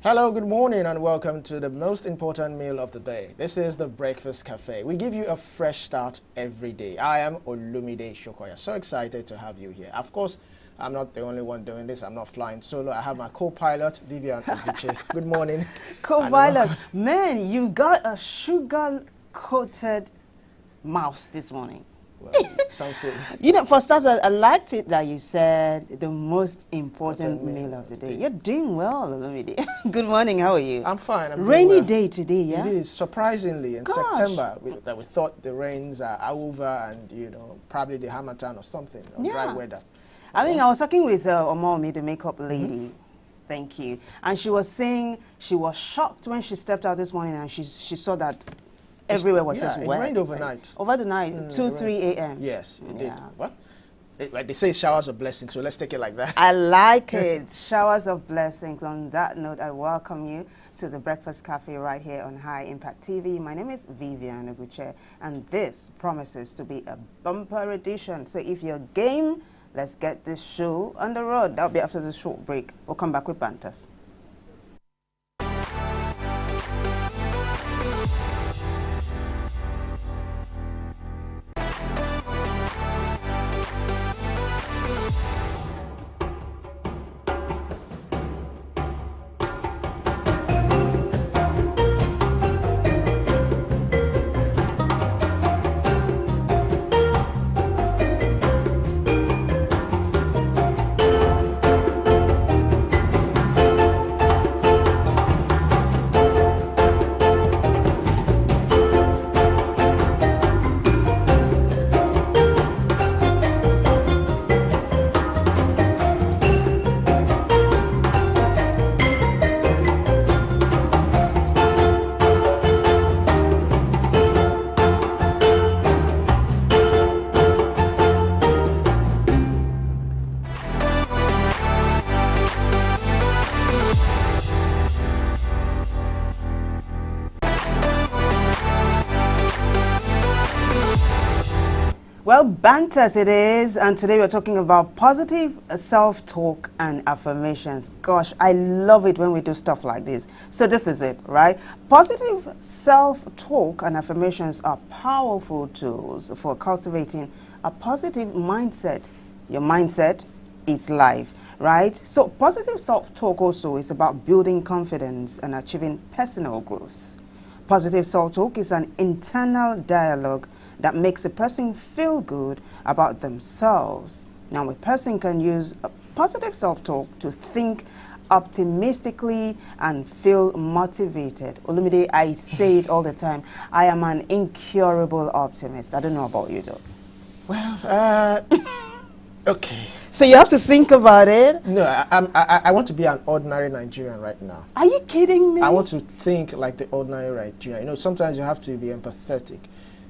Hello, good morning, and welcome to the most important meal of the day. This is the Breakfast Cafe. We give you a fresh start every day. I am Olumide Shokoya. So excited to have you here. Of course, I'm not the only one doing this. I'm not flying solo. I have my co-pilot, Vivian Oguche. Good morning. Co-pilot, man, you got a sugar-coated mouse this morning. Well, some say. You know, for starters, I liked it that you said the most important meal of the day. You're doing well, Olumide. Good morning, how are you? I'm fine. I'm Rainy doing well. day today, yeah? It is, surprisingly, in Gosh. September, we thought the rains are over and, you know, probably the Hamatan or something, or dry weather. I mean, I was talking with Omomi, the makeup lady. Thank you. And she was saying she was shocked when she stepped out this morning and she saw that everywhere was just wet. It rained overnight. Over the night, 2, 3 a.m. Yes, it did. Yeah. What? Like they say, showers of blessings, so let's take it like that. I like it. Showers of blessings. On that note, I welcome you to the Breakfast Cafe right here on High Impact TV. My name is Vivian Oguche, and this promises to be a bumper edition. So if you're game, let's get this show on the road. That'll be after the short break. We'll come back with banters. Well, banters it is, and today we're talking about positive self-talk and affirmations. Gosh, I love it when we do stuff like this. So this is it, right? Positive self-talk and affirmations are powerful tools for cultivating a positive mindset. Your mindset is life, right? So positive self-talk also is about building confidence and achieving personal growth. Positive self-talk is an internal dialogue that makes a person feel good about themselves. Now, a person can use a positive self-talk to think optimistically and feel motivated. Olumide, I say it all the time. I am an incurable optimist. I don't know about you, though. Well, okay. So you have to think about it. No, I want to be an ordinary Nigerian right now. Are you kidding me? I want to think like the ordinary Nigerian. You know, sometimes you have to be empathetic.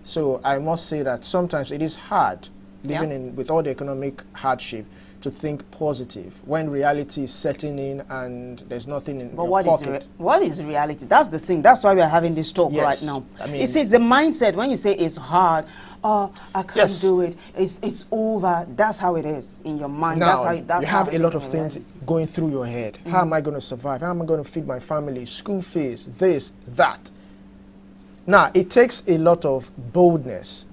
So I must say that sometimes it is hard, living with all the economic hardship, to think positive when reality is setting in and there's nothing in your pocket. What is reality? That's the thing. That's why we're having this talk right now. I mean, it is the mindset. When you say it's hard, oh, I can't do it, it's over. That's how it is in your mind. Now, that's you have a lot of things going through your head. How am I going to survive? How am I going to feed my family? School fees, this, that. Now, it takes a lot of boldness,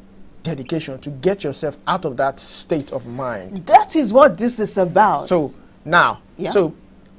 dedication to get yourself out of that state of mind. That is what this is about. So, now,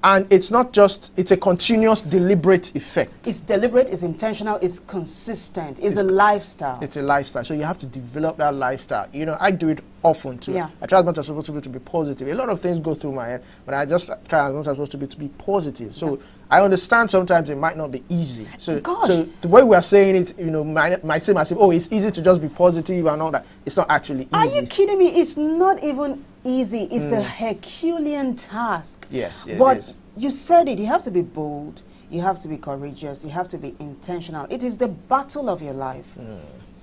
and it's not just, it's a continuous, deliberate effect. It's deliberate, it's intentional, it's consistent, it's a lifestyle. It's a lifestyle. So you have to develop that lifestyle. You know, I do it often too. I try as much as possible to be positive. A lot of things go through my head, but I just try as much as possible to be positive. So I understand sometimes it might not be easy. So the way we are saying it, you know, might seem as if, oh, it's easy to just be positive and all that. It's not actually easy. Are you kidding me? It's not even easy. It's a Herculean task. Yes, it but is. You said it. You have to be bold. You have to be courageous. You have to be intentional. It is the battle of your life.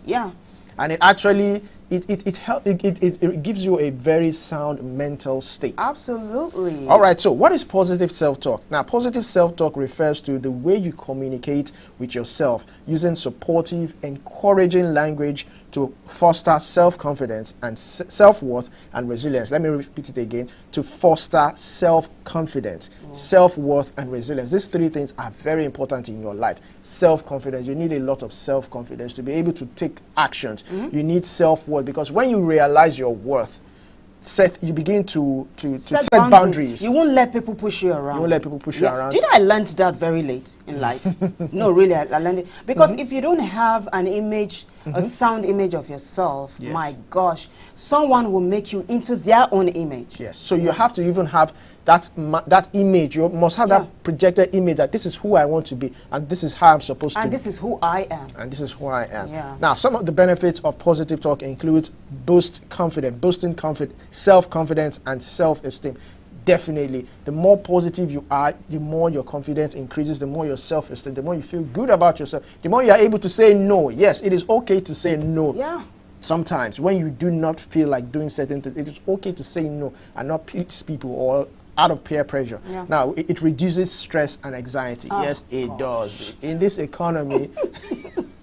Yeah. And it actually, it gives you a very sound mental state. Absolutely. All right, so what is positive self-talk? Now, positive self-talk refers to the way you communicate with yourself using supportive, encouraging language to foster self-confidence and self-worth and resilience. Let me repeat it again. To foster self-confidence, self-worth, and resilience. These three things are very important in your life. Self-confidence. You need a lot of self-confidence to be able to take actions. You need self-worth, because when you realize your worth, you begin to set boundaries. You won't let people push you around. You won't let people push you around. Did I learn that very late in life? No, really, I learned it. Because if you don't have an image, a sound image of yourself, my gosh, someone will make you into their own image. Yes. So you have to even have that image. You must have that projected image that this is who I want to be, and this is how I'm supposed to be. And this is who I am. And this is who I am. Yeah. Now, some of the benefits of positive talk include boosting confidence, self-confidence, and self-esteem. Definitely, the more positive you are, the more your confidence increases, the more your self-esteem, the more you feel good about yourself, the more you are able to say no. Yes, it is okay to say no. Yeah. Sometimes when you do not feel like doing certain things, it is okay to say no and not please people or out of peer pressure. Yeah. Now, it reduces stress and anxiety. Yes, it does. In this economy,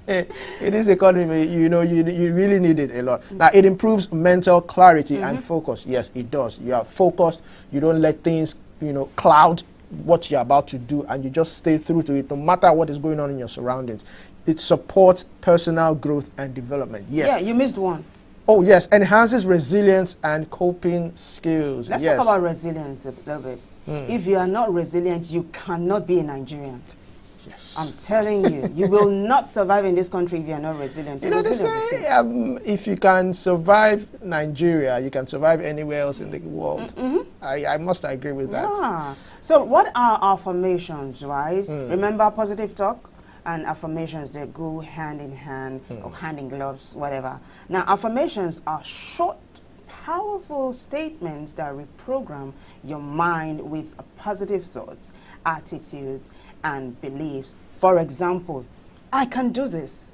you know, you really need it a lot. Now, it improves mental clarity and focus. Yes, it does. You are focused. You don't let things, you know, cloud what you're about to do, and you just stay through to it no matter what is going on in your surroundings. It supports personal growth and development. Yes. Yeah, you missed one. Oh, yes. Enhances resilience and coping skills. Let's talk about resilience a little bit. If you are not resilient, you cannot be a Nigerian. Yes. I'm telling you, you will not survive in this country if you are not resilient. You know, they say if you can survive Nigeria, you can survive anywhere else in the world. I must agree with that. Yeah. So what are affirmations, right? Remember positive talk? And affirmations, they go hand in hand or hand in gloves, whatever. Now, affirmations are short, powerful statements that reprogram your mind with positive thoughts, attitudes, and beliefs. For example, I can do this.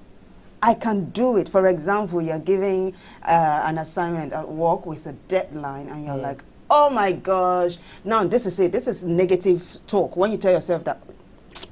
I can do it. For example, you're giving an assignment at work with a deadline, and you're like, oh my gosh. Now, this is it. This is negative talk. When you tell yourself that,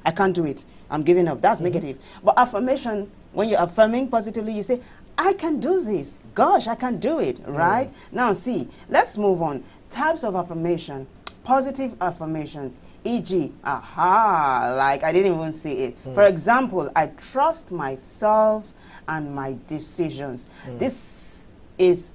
I can't do it, I'm giving up. That's negative. But affirmation, when you're affirming positively, you say, I can do this. Gosh, I can do it, right? Now, see, let's move on. Types of affirmation. Positive affirmations, e.g., aha, like I didn't even see it. For example, I trust myself and my decisions. This is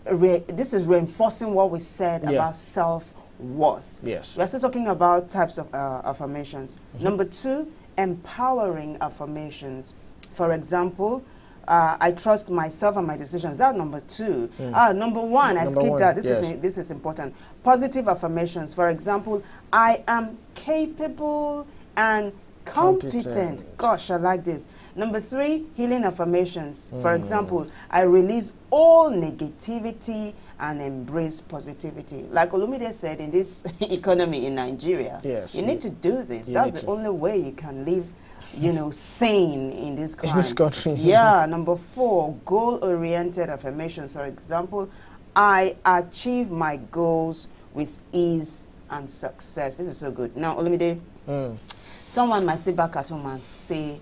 reinforcing what we said about self-worth. Yes. We're still talking about types of affirmations. Number 2, empowering affirmations. For example, I trust myself and my decisions. That's number 2. Number 1, I skipped that. This is important. Positive affirmations. For example, I am capable and competent. Gosh, I like this. Number 3, healing affirmations. For example, I release all negativity and embrace positivity. Like Olumide said, in this economy in Nigeria, you need to do this. That's the only way you can live, you know, sane in this country. In this country. Yeah. Number 4, goal-oriented affirmations. For example, I achieve my goals with ease and success. This is so good. Now, Olumide, someone might sit back at home and say,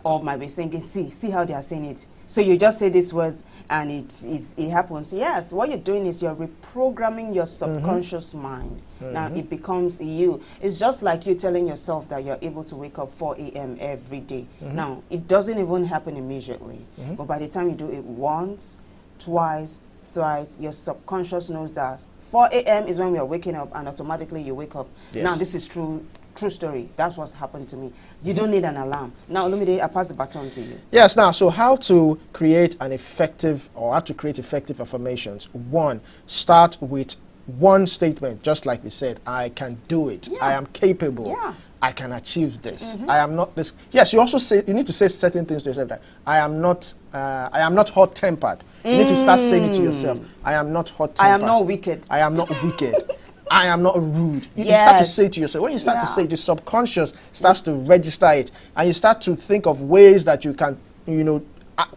or might be thinking, see how they are saying it. So you just say these words and it happens. Yes, what you're doing is you're reprogramming your subconscious mind. Now it becomes you. It's just like you telling yourself that you're able to wake up 4 a.m. every day. Now, it doesn't even happen immediately. But by the time you do it once, twice, thrice, your subconscious knows that 4 a.m. is when we are waking up, and automatically you wake up. Now, this is true story. That's what's happened to me. You don't need an alarm. Now, Olumide, I pass the baton to you. Yes, now, so how to create an effective, or how to create effective affirmations. 1, start with one statement, just like we said, I can do it. I am capable. I can achieve this. I am not this. Yes, you also say, you need to say certain things to yourself, that I am not hot-tempered. You need to start saying it to yourself. I am not hot-tempered. I am not wicked. I am not wicked. I am not rude. You start to say it to yourself. When you start to say it, the subconscious starts to register it, and you start to think of ways that you can, you know,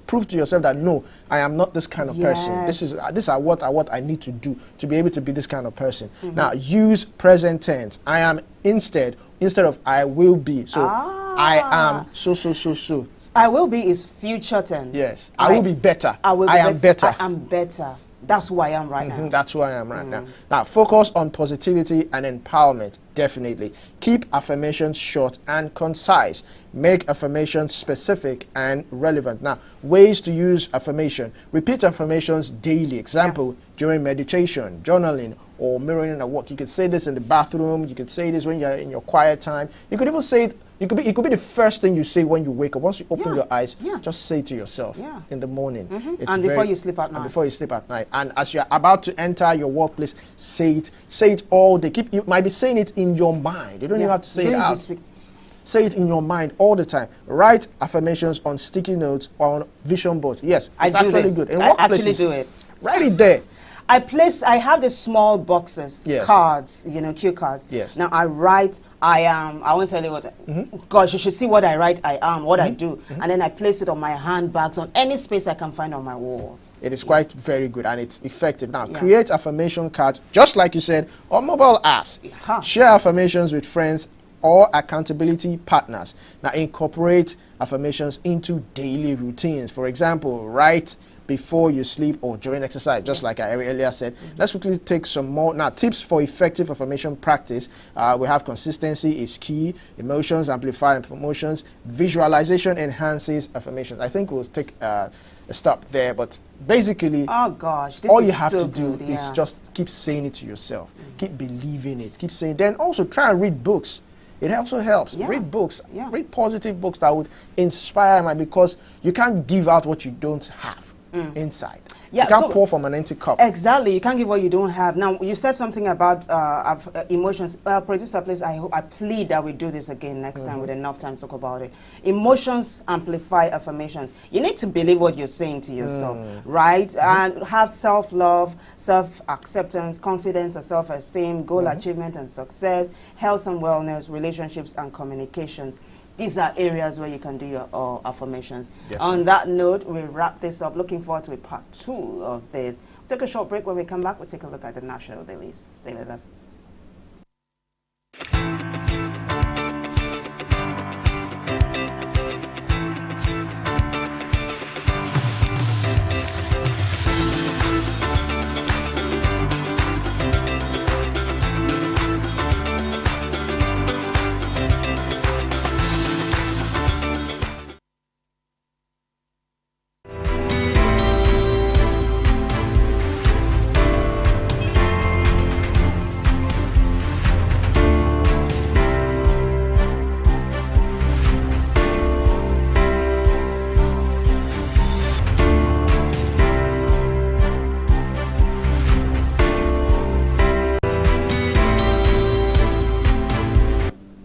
prove to yourself that no, I am not this kind of person. These are what I need to do to be able to be this kind of person. Now, use present tense. I am instead of I will be. So I am so. I will be is future tense. Yes. I will be better. I am better. I am better. That's who I am right now. That's who I am right now. Now, focus on positivity and empowerment, definitely. Keep affirmations short and concise. Make affirmations specific and relevant. Now, ways to use affirmation. Repeat affirmations daily. Example, during meditation, journaling, or mirroring at work. You could say this in the bathroom. You could say this when you're in your quiet time. You could even say it. It could be the first thing you say when you wake up. Once you open your eyes, just say it to yourself in the morning. And before you sleep at night. And before you sleep at night. And as you're about to enter your workplace, say it. Say it all day. You might be saying it in your mind. You don't even have to say it out. Say it in your mind all the time. Write affirmations on sticky notes, on vision boards. Yes, it's actually good. I actually do it. Write it there. I have the small boxes, cards, cue cards. Yes. Now I write, I am, I won't tell you what, gosh, you should see what I write, I am, what I do. And then I place it on my handbags, on any space I can find on my wall. It is quite very good and it's effective. Now, create affirmation cards, just like you said, on mobile apps. Share affirmations with friends or accountability partners. Now, incorporate affirmations into daily routines. For example, write before you sleep or during exercise, just like I earlier said. Let's quickly take some more. Now, tips for effective affirmation practice. We have consistency is key. Emotions amplify emotions. Visualization enhances affirmations. I think we'll take a stop there, but basically, oh gosh, all you have to do is just keep saying it to yourself. Keep believing it. Keep saying. Then also try and read books. It also helps. Read books. Read positive books that would inspire me, because you can't give out what you don't have inside. You can't pour from an empty cup. Exactly. You can't give what you don't have. Now, you said something about emotions. Producer, please, I plead that we do this again next time with enough time to talk about it. Emotions amplify affirmations. You need to believe what you're saying to yourself, right? And have self-love, self-acceptance, confidence and self-esteem, goal achievement and success, health and wellness, relationships and communications. These are areas where you can do your affirmations. Definitely. On that note, we wrap this up. Looking forward to a part 2 of this. Take a short break. When we come back, we'll take a look at the national dailies. Stay with us.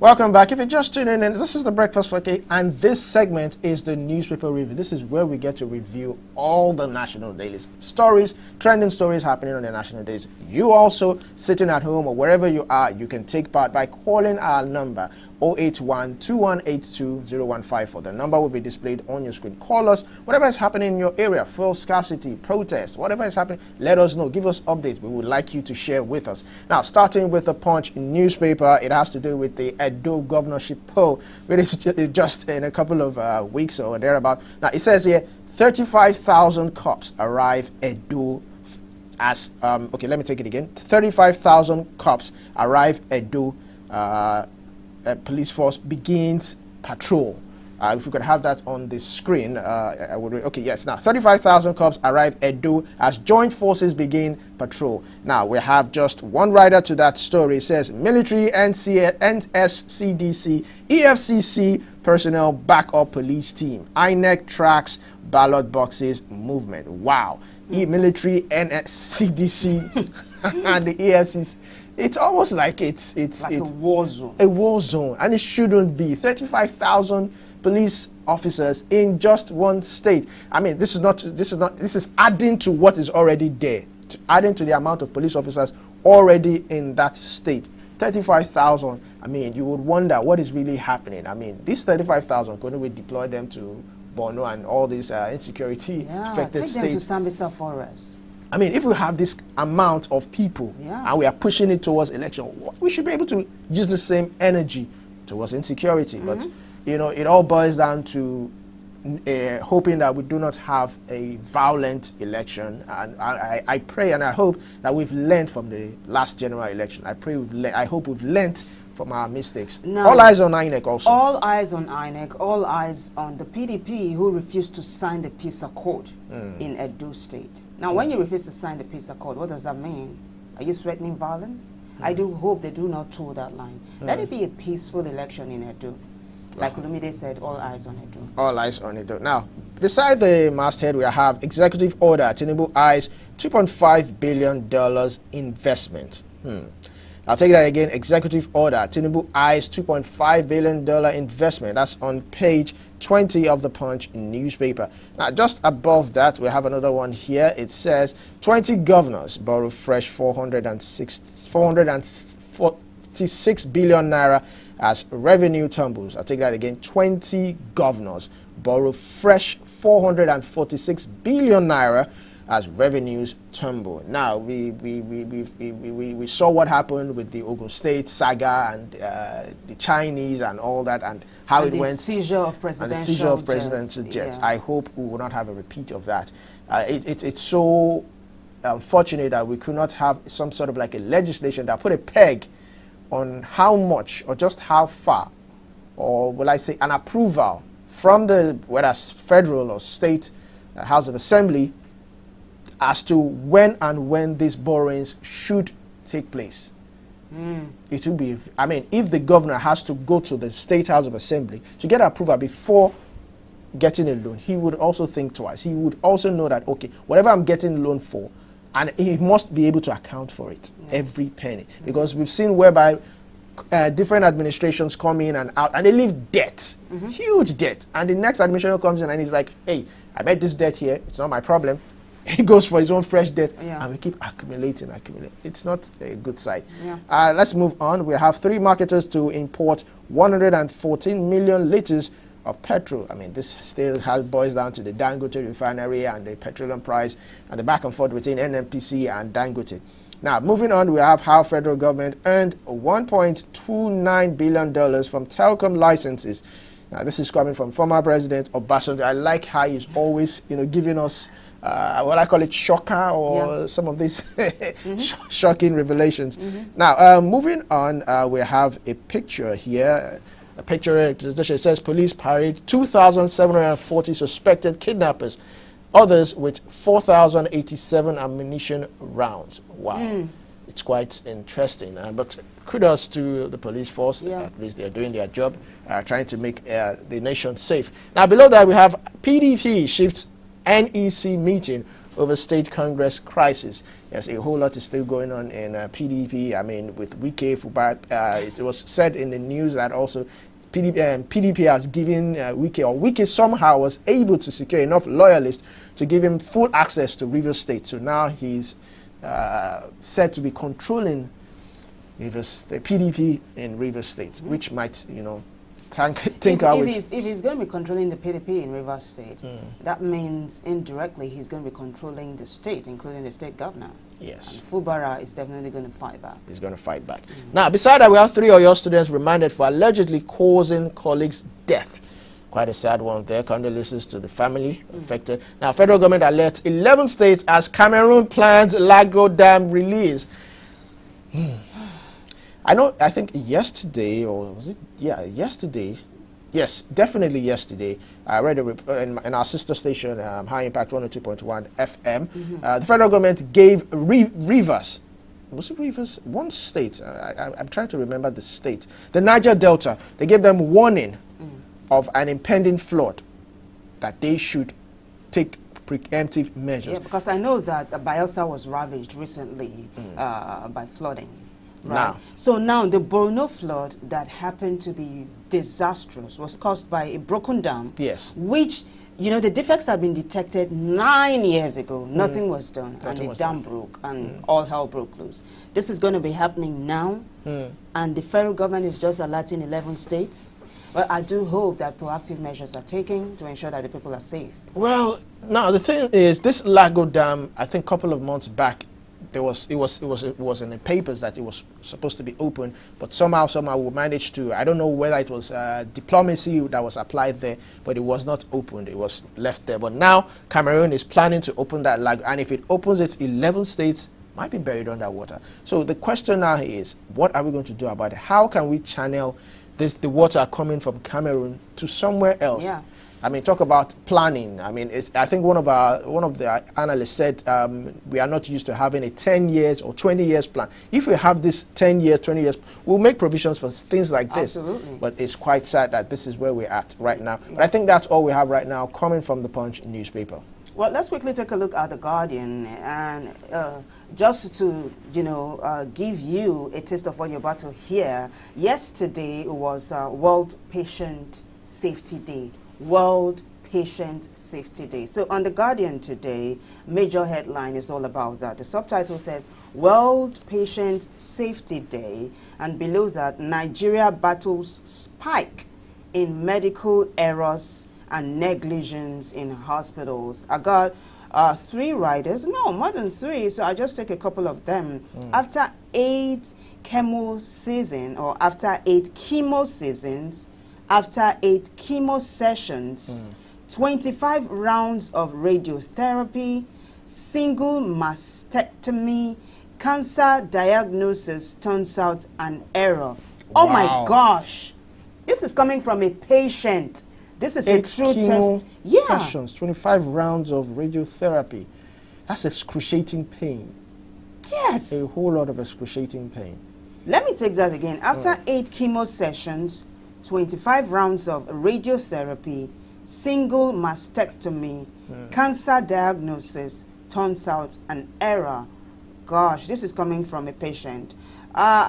Welcome back. If you're just tuning in, this is the Breakfast 4K, and this segment is the newspaper review. This is where we get to review all the national dailies, stories, trending stories happening on the national dailies. You also, sitting at home or wherever you are, you can take part by calling our number 081-2182-015. The number will be displayed on your screen. Call us. Whatever is happening in your area, fuel scarcity, protest, whatever is happening, let us know. Give us updates. We would like you to share with us. Now, starting with the Punch newspaper, it has to do with the Edo governorship poll, which is just in a couple of weeks or thereabout. Now, it says here, 35,000 cops arrive Edo as, okay, let me take it again. 35,000 cops arrive Edo police force begins patrol. If we could have that on the screen, I would. Okay, yes. Now, 35,000 cops arrive Edo as joint forces begin patrol. Now, we have just one rider to that story. It says military, NSCDC, EFCC personnel back up police team. INEC tracks ballot boxes movement. Wow. Military, NSCDC, and the EFCC. It's almost like it's like a war zone. A war zone, and it shouldn't be. 35,000 police officers in just one state. I mean, this is adding to what is already there, adding to the amount of police officers already in that state. 35,000. I mean, you would wonder what is really happening. I mean, these 35,000, couldn't we deploy them to Borno and all these insecurity affected states. Take them to Sambisa Forest. I mean, if we have this amount of people and we are pushing it towards election, we should be able to use the same energy towards insecurity. But, you know, it all boils down to hoping that we do not have a violent election. And I pray and I hope that we've learned from the last general election. I hope we've learned from our mistakes. Now, all eyes on INEC also. All eyes on INEC, all eyes on the PDP who refused to sign the peace accord in Edo State. Now, when you refuse to sign the peace accord, what does that mean? Are you threatening violence? I do hope they do not toe that line. Let it be a peaceful election in Edo. Like Olumide said, all eyes on Edo. All eyes on Edo. Now, beside the masthead, we have executive order. Tinubu eyes $2.5 billion investment. I'll take that again. Executive order. Tinubu eyes $2.5 billion investment. That's on page 20 of the Punch newspaper. Now, just above that, we have another one here. It says 20 governors borrow fresh 446 billion naira as revenue tumbles. I'll take that again. 20 governors borrow fresh 446 billion naira as revenues tumble. Now, we saw what happened with the Ogun State saga and the Chinese and all that, and how it went. Seizure of presidential jets. I hope we will not have a repeat of that. It's so unfortunate that we could not have some sort of like a legislation that put a peg on how much or just how far, or will I say an approval from the, whether it's federal or state House of Assembly, as to when these borrowings should take place. It will be, I mean, if the governor has to go to the State House of Assembly to get approval before getting a loan, he would also think twice. He would also know that, okay, whatever I'm getting loan for, and he must be able to account for it, every penny. Because we've seen whereby different administrations come in and out, and they leave debt, huge debt. And the next administration comes in and he's like, hey, I bet this debt here, it's not my problem. He goes for his own fresh debt, and we keep accumulating. It's not a good sight. Let's move on. We have 3 marketers to import 114 million liters of petrol. I mean, this still boils down to the Dangote refinery and the petroleum price and the back and forth between NNPC and Dangote. Now, moving on, we have how federal government earned $1.29 billion from telecom licenses. Now, this is coming from former President Obasanjo. I like how he's always, giving us what I call it shocker or some of these shocking revelations. Now, moving on, we have a picture here. A picture it says police parade 2,740 suspected kidnappers, others with 4,087 ammunition rounds. Wow. It's quite interesting. But kudos to the police force. At least they're doing their job, trying to make the nation safe. Now, below that, we have PDP shifts NEC meeting over state Congress crisis. Yes, a whole lot is still going on in PDP. I mean, with Wike Fubara, it was said in the news that also PDP has given Wike, or Wike somehow was able to secure enough loyalists to give him full access to Rivers State. So now he's said to be controlling the PDP in Rivers State, which might, if he's going to be controlling the PDP in Rivers State, that means indirectly he's going to be controlling the state, including the state governor. Yes. And Fubara is definitely going to fight back. He's going to fight back. Now, beside that, we have 3 Oyo students remanded for allegedly causing colleagues' death. Quite a sad one there. Condolences to the family affected. Now, federal government alerts 11 states as Cameroon plans Lago Dam release. I think yesterday, or was it? Yeah, yesterday. Yes, definitely yesterday. I read in our sister station, High Impact 102.1 FM. The federal government gave Rivers, was it Rivers? One state, I'm trying to remember the state. The Niger Delta, they gave them warning of an impending flood, that they should take preemptive measures. Yeah, because I know that Bayelsa was ravaged recently by flooding. Right. So now the Borno flood that happened to be disastrous was caused by a broken dam. Yes. Which, the defects had been detected 9 years ago. Nothing was done. And the dam broke and all hell broke loose. This is going to be happening now. And the federal government is just alerting 11 states. Well, I do hope that proactive measures are taken to ensure that the people are safe. Well, now the thing is, this Lago Dam, I think a couple of months back, it was in the papers that it was supposed to be open, but somehow we managed to, I don't know whether it was diplomacy that was applied there, but it was not opened. It was left there. But now Cameroon is planning to open that lago, and if it opens it, 11 states might be buried underwater. So the question now is, what are we going to do about it? How can we channel the water coming from Cameroon to somewhere else? Yeah. I mean, talk about planning. I mean, I think one of the analysts said we are not used to having a 10 years or 20 years plan. If we have this 10 years, 20 years, we'll make provisions for things like this. Absolutely. But it's quite sad that this is where we're at right now. Yeah. But I think that's all we have right now coming from the Punch newspaper. Well, let's quickly take a look at The Guardian, and just to, give you a taste of what you're about to hear, yesterday was World Patient Safety Day. World Patient Safety Day. So on The Guardian today, major headline is all about that. The subtitle says, World Patient Safety Day, and below that, Nigeria battles spike in medical errors and negligence in hospitals. I got 3 riders, no, more than 3, so I just take a couple of them. After 8 chemo seasons, after 8 chemo sessions, 25 rounds of radiotherapy, single mastectomy, cancer diagnosis turns out an error. Wow. Oh my gosh, this is coming from a patient. This is a true test. Yeah. Sessions, 25 rounds of radiotherapy. That's excruciating pain. Yes. A whole lot of excruciating pain. Let me take that again. After 8 chemo sessions, 25 rounds of radiotherapy, single mastectomy, cancer diagnosis turns out an error. Gosh, this is coming from a patient.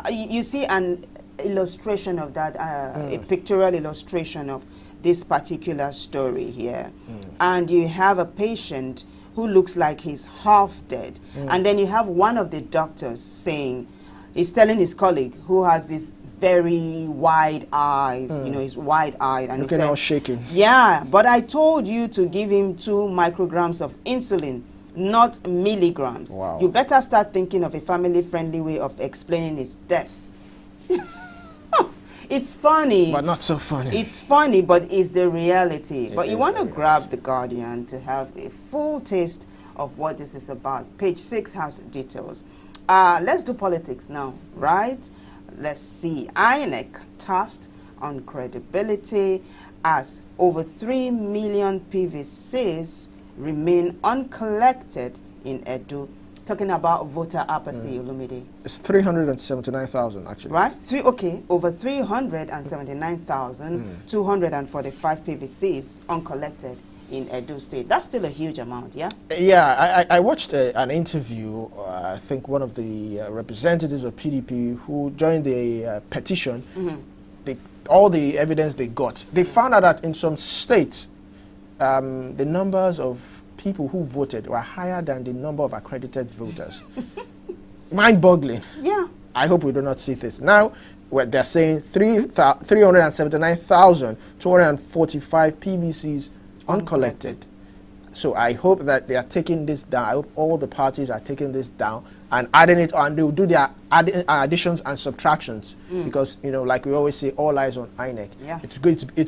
You see an illustration of that, a pictorial illustration of this particular story here. And you have a patient who looks like he's half dead. And then you have one of the doctors saying, he's telling his colleague who has this very wide eyes, he's wide-eyed, and looking all shaking. Yeah, but I told you to give him 2 micrograms of insulin, not milligrams. Wow. You better start thinking of a family-friendly way of explaining his death. It's funny. But not so funny. It's funny, but it's the reality. But you want to grab reality. The Guardian to have a full taste of what this is about. Page 6 has details. Let's do politics now, right? Let's see. INEC tasked on credibility as over 3 million PVCs remain uncollected in Edo. Talking about voter apathy, Olumide. It's 379,000 actually. Right? Over 379,245 PVCs uncollected in Edo State. That's still a huge amount, yeah? Yeah, I watched an interview, I think one of the representatives of PDP who joined the petition, all the evidence they got, they found out that in some states, the numbers of people who voted were higher than the number of accredited voters. Mind-boggling. Yeah. I hope we do not see this. Now, they're saying 379,245 PVCs uncollected. So I hope that they are taking this down. I hope all the parties are taking this down and adding it on. They will do their additions and subtractions because, like we always say, all eyes on INEC. Yeah. It's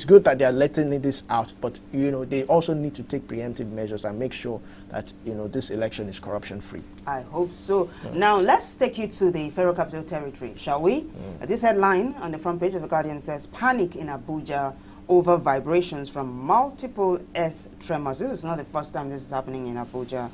good that they are letting this out, but, they also need to take preemptive measures and make sure that, this election is corruption-free. I hope so. Now, let's take you to the Federal Capital Territory, shall we? This headline on the front page of The Guardian says, Panic in Abuja over vibrations from multiple earth tremors. This is not the first time this is happening in Abuja.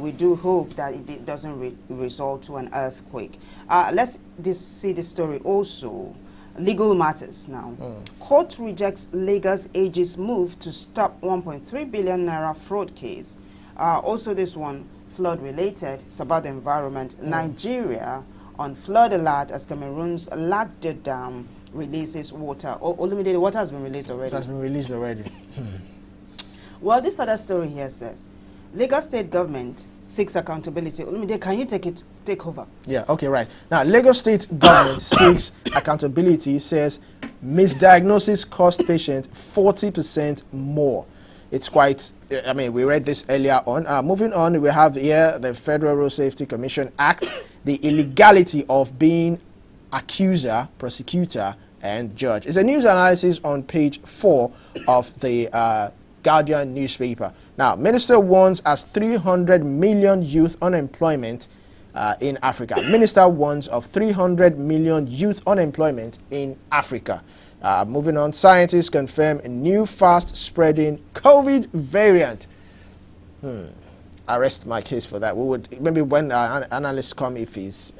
We do hope that it doesn't result to an earthquake. Let's see the story also. Legal matters now. Court rejects Lagos AG's move to stop 1.3 billion naira fraud case. Also this one, flood related. It's about the environment. Nigeria on flood alert as Cameroon's Lago Dam releases water. Olumide, the water has been released already. It has been released already. Well, this other story here says, Lagos State government seeks accountability. Olumide, can you take over? Yeah, okay, right. Now, Lagos State government seeks accountability, says Misdiagnosis cost patient 40% more. It's quite, I mean, we read this earlier on. Moving on, we have here the Federal Road Safety Commission Act, the illegality of being accuser, prosecutor, and judge. It's a news analysis on page 4 of the Guardian newspaper. Now, Minister warns as 300 million youth unemployment in Africa. Minister warns of 300 million youth unemployment in Africa. Moving on, scientists confirm a new fast-spreading COVID variant. I rest my case for that. We would maybe when analysts come, if he's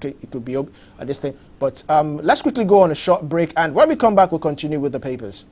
it could be this thing. But let's quickly go on a short break, and when we come back, we'll continue with the papers.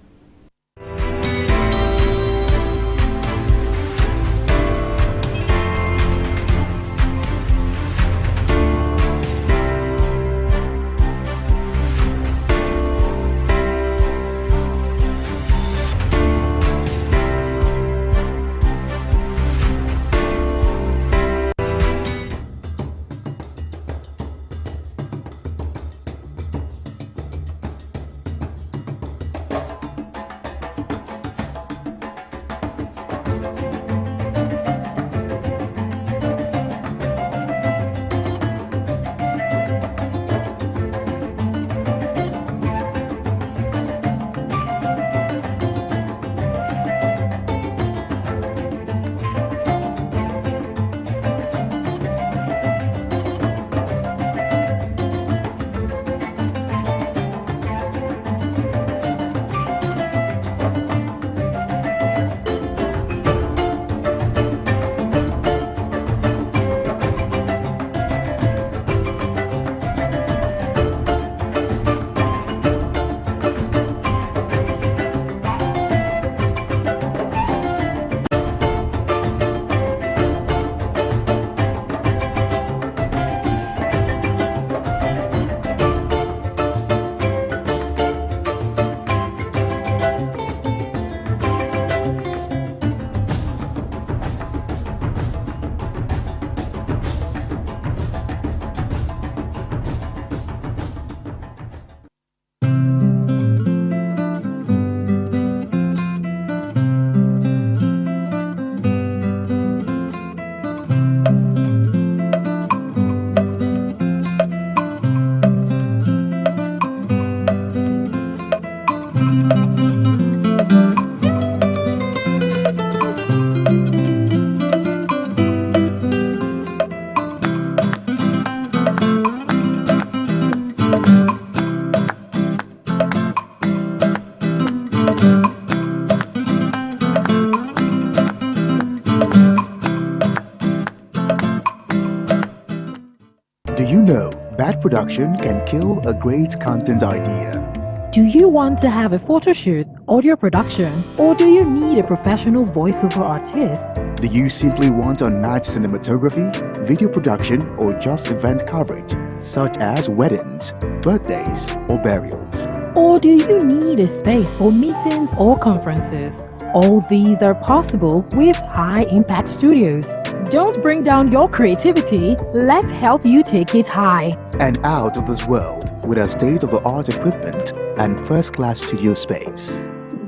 Do you know bad production can kill a great content idea? Do you want to have a photo shoot, audio production, or do you need a professional voiceover artist? Do you simply want unmatched cinematography, video production, or just event coverage, such as weddings, birthdays, or burials? Or do you need a space for meetings or conferences? All these are possible with High Impact Studios. Don't bring down your creativity, let's help you take it high. And out of this world with our state-of-the-art equipment and first-class studio space.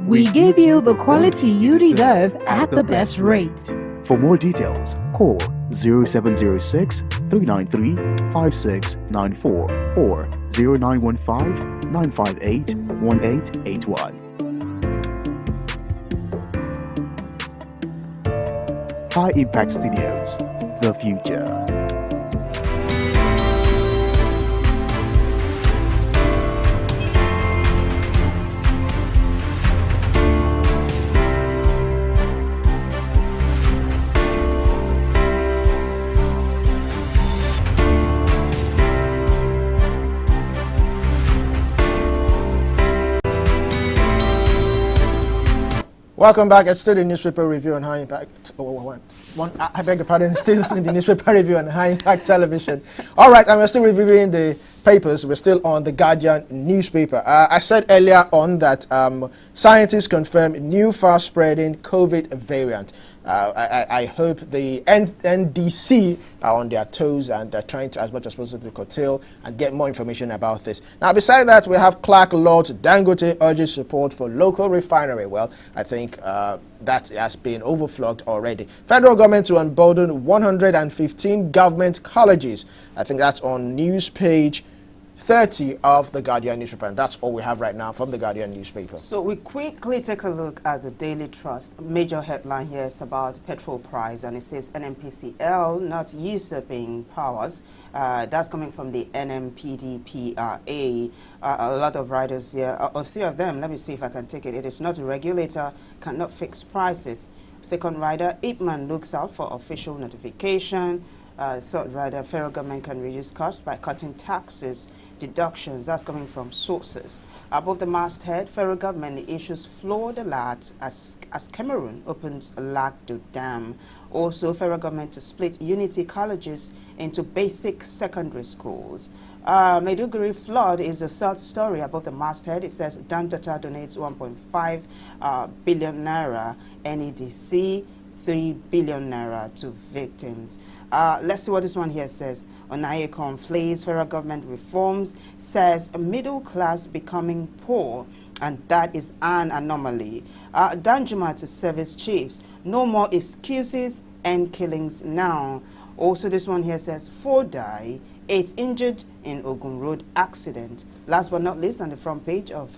We give you the quality you deserve at the best rate. For more details, call 0706 393 5694 or 0915 958 1881. High Impact Studios, the future. Welcome back. It's still the newspaper review on High Impact. I beg your pardon. Still in the newspaper review on High Impact Television. All right, and we're still reviewing the papers. We're still on the Guardian newspaper. I said earlier on that scientists confirm new fast-spreading COVID variant. I hope the NDC are on their toes and they're trying to, as much as possible, curtail and get more information about this. Now, beside that, we have Clark Lord Dangote urges support for local refinery. Well, I think that has been overflogged already. Federal government to unburden 115 government colleges. I think that's on news page 30 of the Guardian newspaper, and that's all we have right now from the Guardian newspaper. So we quickly take a look at the Daily Trust. Major headline here is about petrol price, and it says NNPCL not usurping powers. That's coming from the NMPDPRA. A lot of writers here, three of them, let me see if I can take it. It is not a regulator, cannot fix prices. Second writer, Ipman looks out for official notification. Third writer, federal government can reduce costs by cutting taxes, deductions. That's coming from sources. Above the masthead, federal government issues flawed alert as Cameroon opens Lagdo Dam. Also, federal government to split Unity colleges into basic secondary schools. Maiduguri flood is the third story above the masthead. It says Dandata donates 1.5 billion naira, NEDC 3 billion naira to victims. Let's see what this one here says. Onayekon flees federal government reforms, says middle class becoming poor, and that is an anomaly. Danjuma to service chiefs, no more excuses and killings now. Also, this one here says 4 die, 8 injured in Ogun Road accident. Last but not least, on the front page of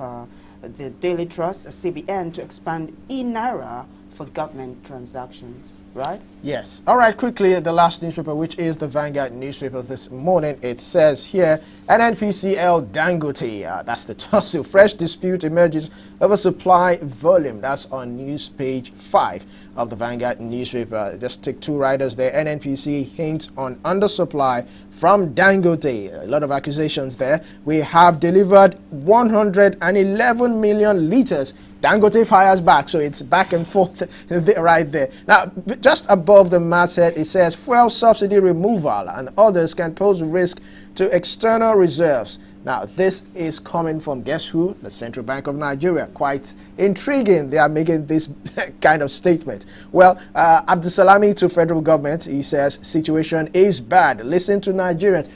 the Daily Trust, CBN to expand e-Naira for government transactions, right? Yes. All right, quickly, the last newspaper, which is the Vanguard newspaper this morning. It says here, NNPCL Dangote, that's the tussle. Fresh dispute emerges over supply volume. That's on news page 5 of the Vanguard newspaper. Just take 2 writers there. NNPC hints on undersupply from Dangote. A lot of accusations there. We have delivered 111 million liters. Dangote fires back, so it's back and forth right there. Now, just above the masthead, it says fuel subsidy removal and others can pose risk to external reserves. Now, this is coming from, guess who? The Central Bank of Nigeria. Quite intriguing. They are making this kind of statement. Well, Abdusalami to federal government, he says, situation is bad. Listen to Nigerians.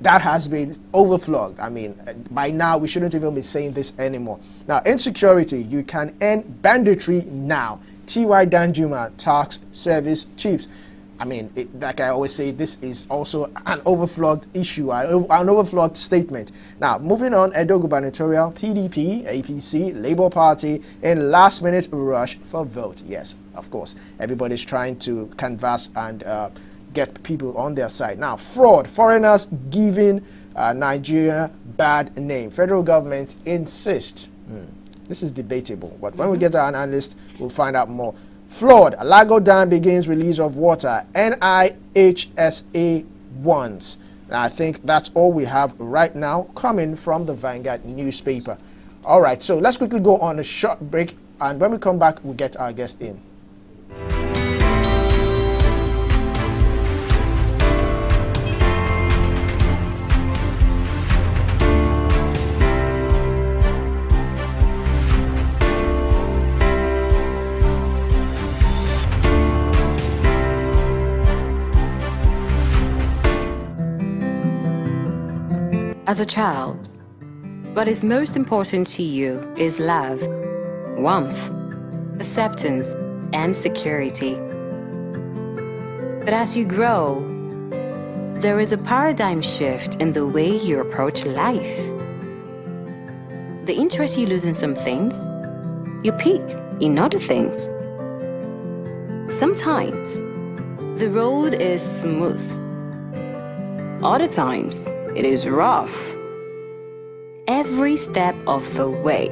That has been overflogged. I mean, by now, we shouldn't even be saying this anymore. Now, insecurity, you can end banditry now. T.Y. Danjuma tax service chiefs. I mean, like I always say, this is also an overflogged issue, an overflogged statement. Now, moving on, Edo gubernatorial, PDP, APC, Labour Party in last-minute rush for vote. Yes, of course, everybody's trying to canvass and get people on their side. Now, fraud, foreigners giving Nigeria bad name. Federal government insists. This is debatable, but when we get our analyst, we'll find out more. Flood, Lagdo Dam begins release of water. NIHSA warns. I think that's all we have right now coming from the Vanguard newspaper. All right, so let's quickly go on a short break, and when we come back, we'll get our guest in. As a child, what is most important to you is love, warmth, acceptance, and security. But as you grow, there is a paradigm shift in the way you approach life. The interest you lose in some things, you pick in other things. Sometimes, the road is smooth. Other times, it is rough. Every step of the way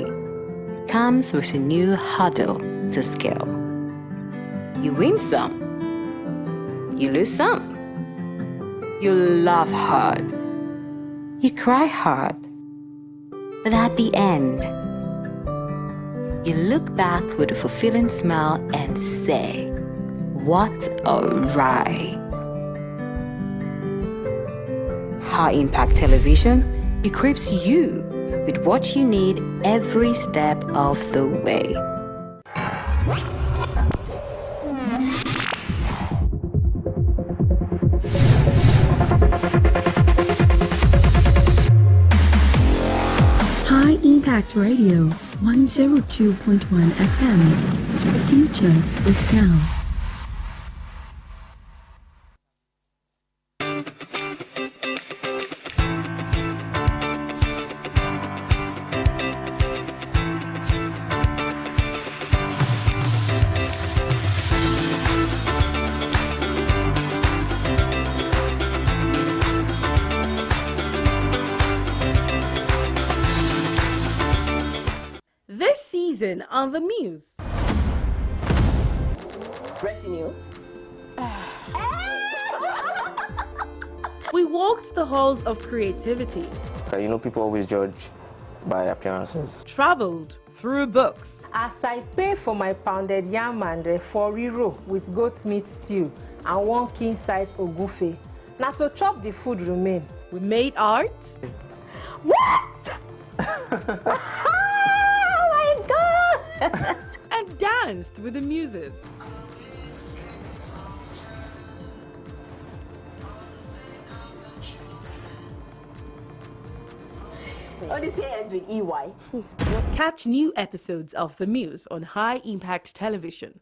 comes with a new hurdle to scale. You win some, you lose some. You laugh hard, you cry hard, but at the end, you look back with a fulfilling smile and say, "What a ride." High Impact Television equips you with what you need every step of the way. Impact Radio 102.1 FM. The future is now. On the Muse. Retinue. We walked the halls of creativity. You know, people always judge by appearances. Traveled through books. As I pay for my pounded yam and foriro with goat's meat stew and one king-size ogufe, now to chop the food remain. We made art. What? And danced with the muses. Oh, this here ends with EY. Catch new episodes of The Muse on High Impact Television.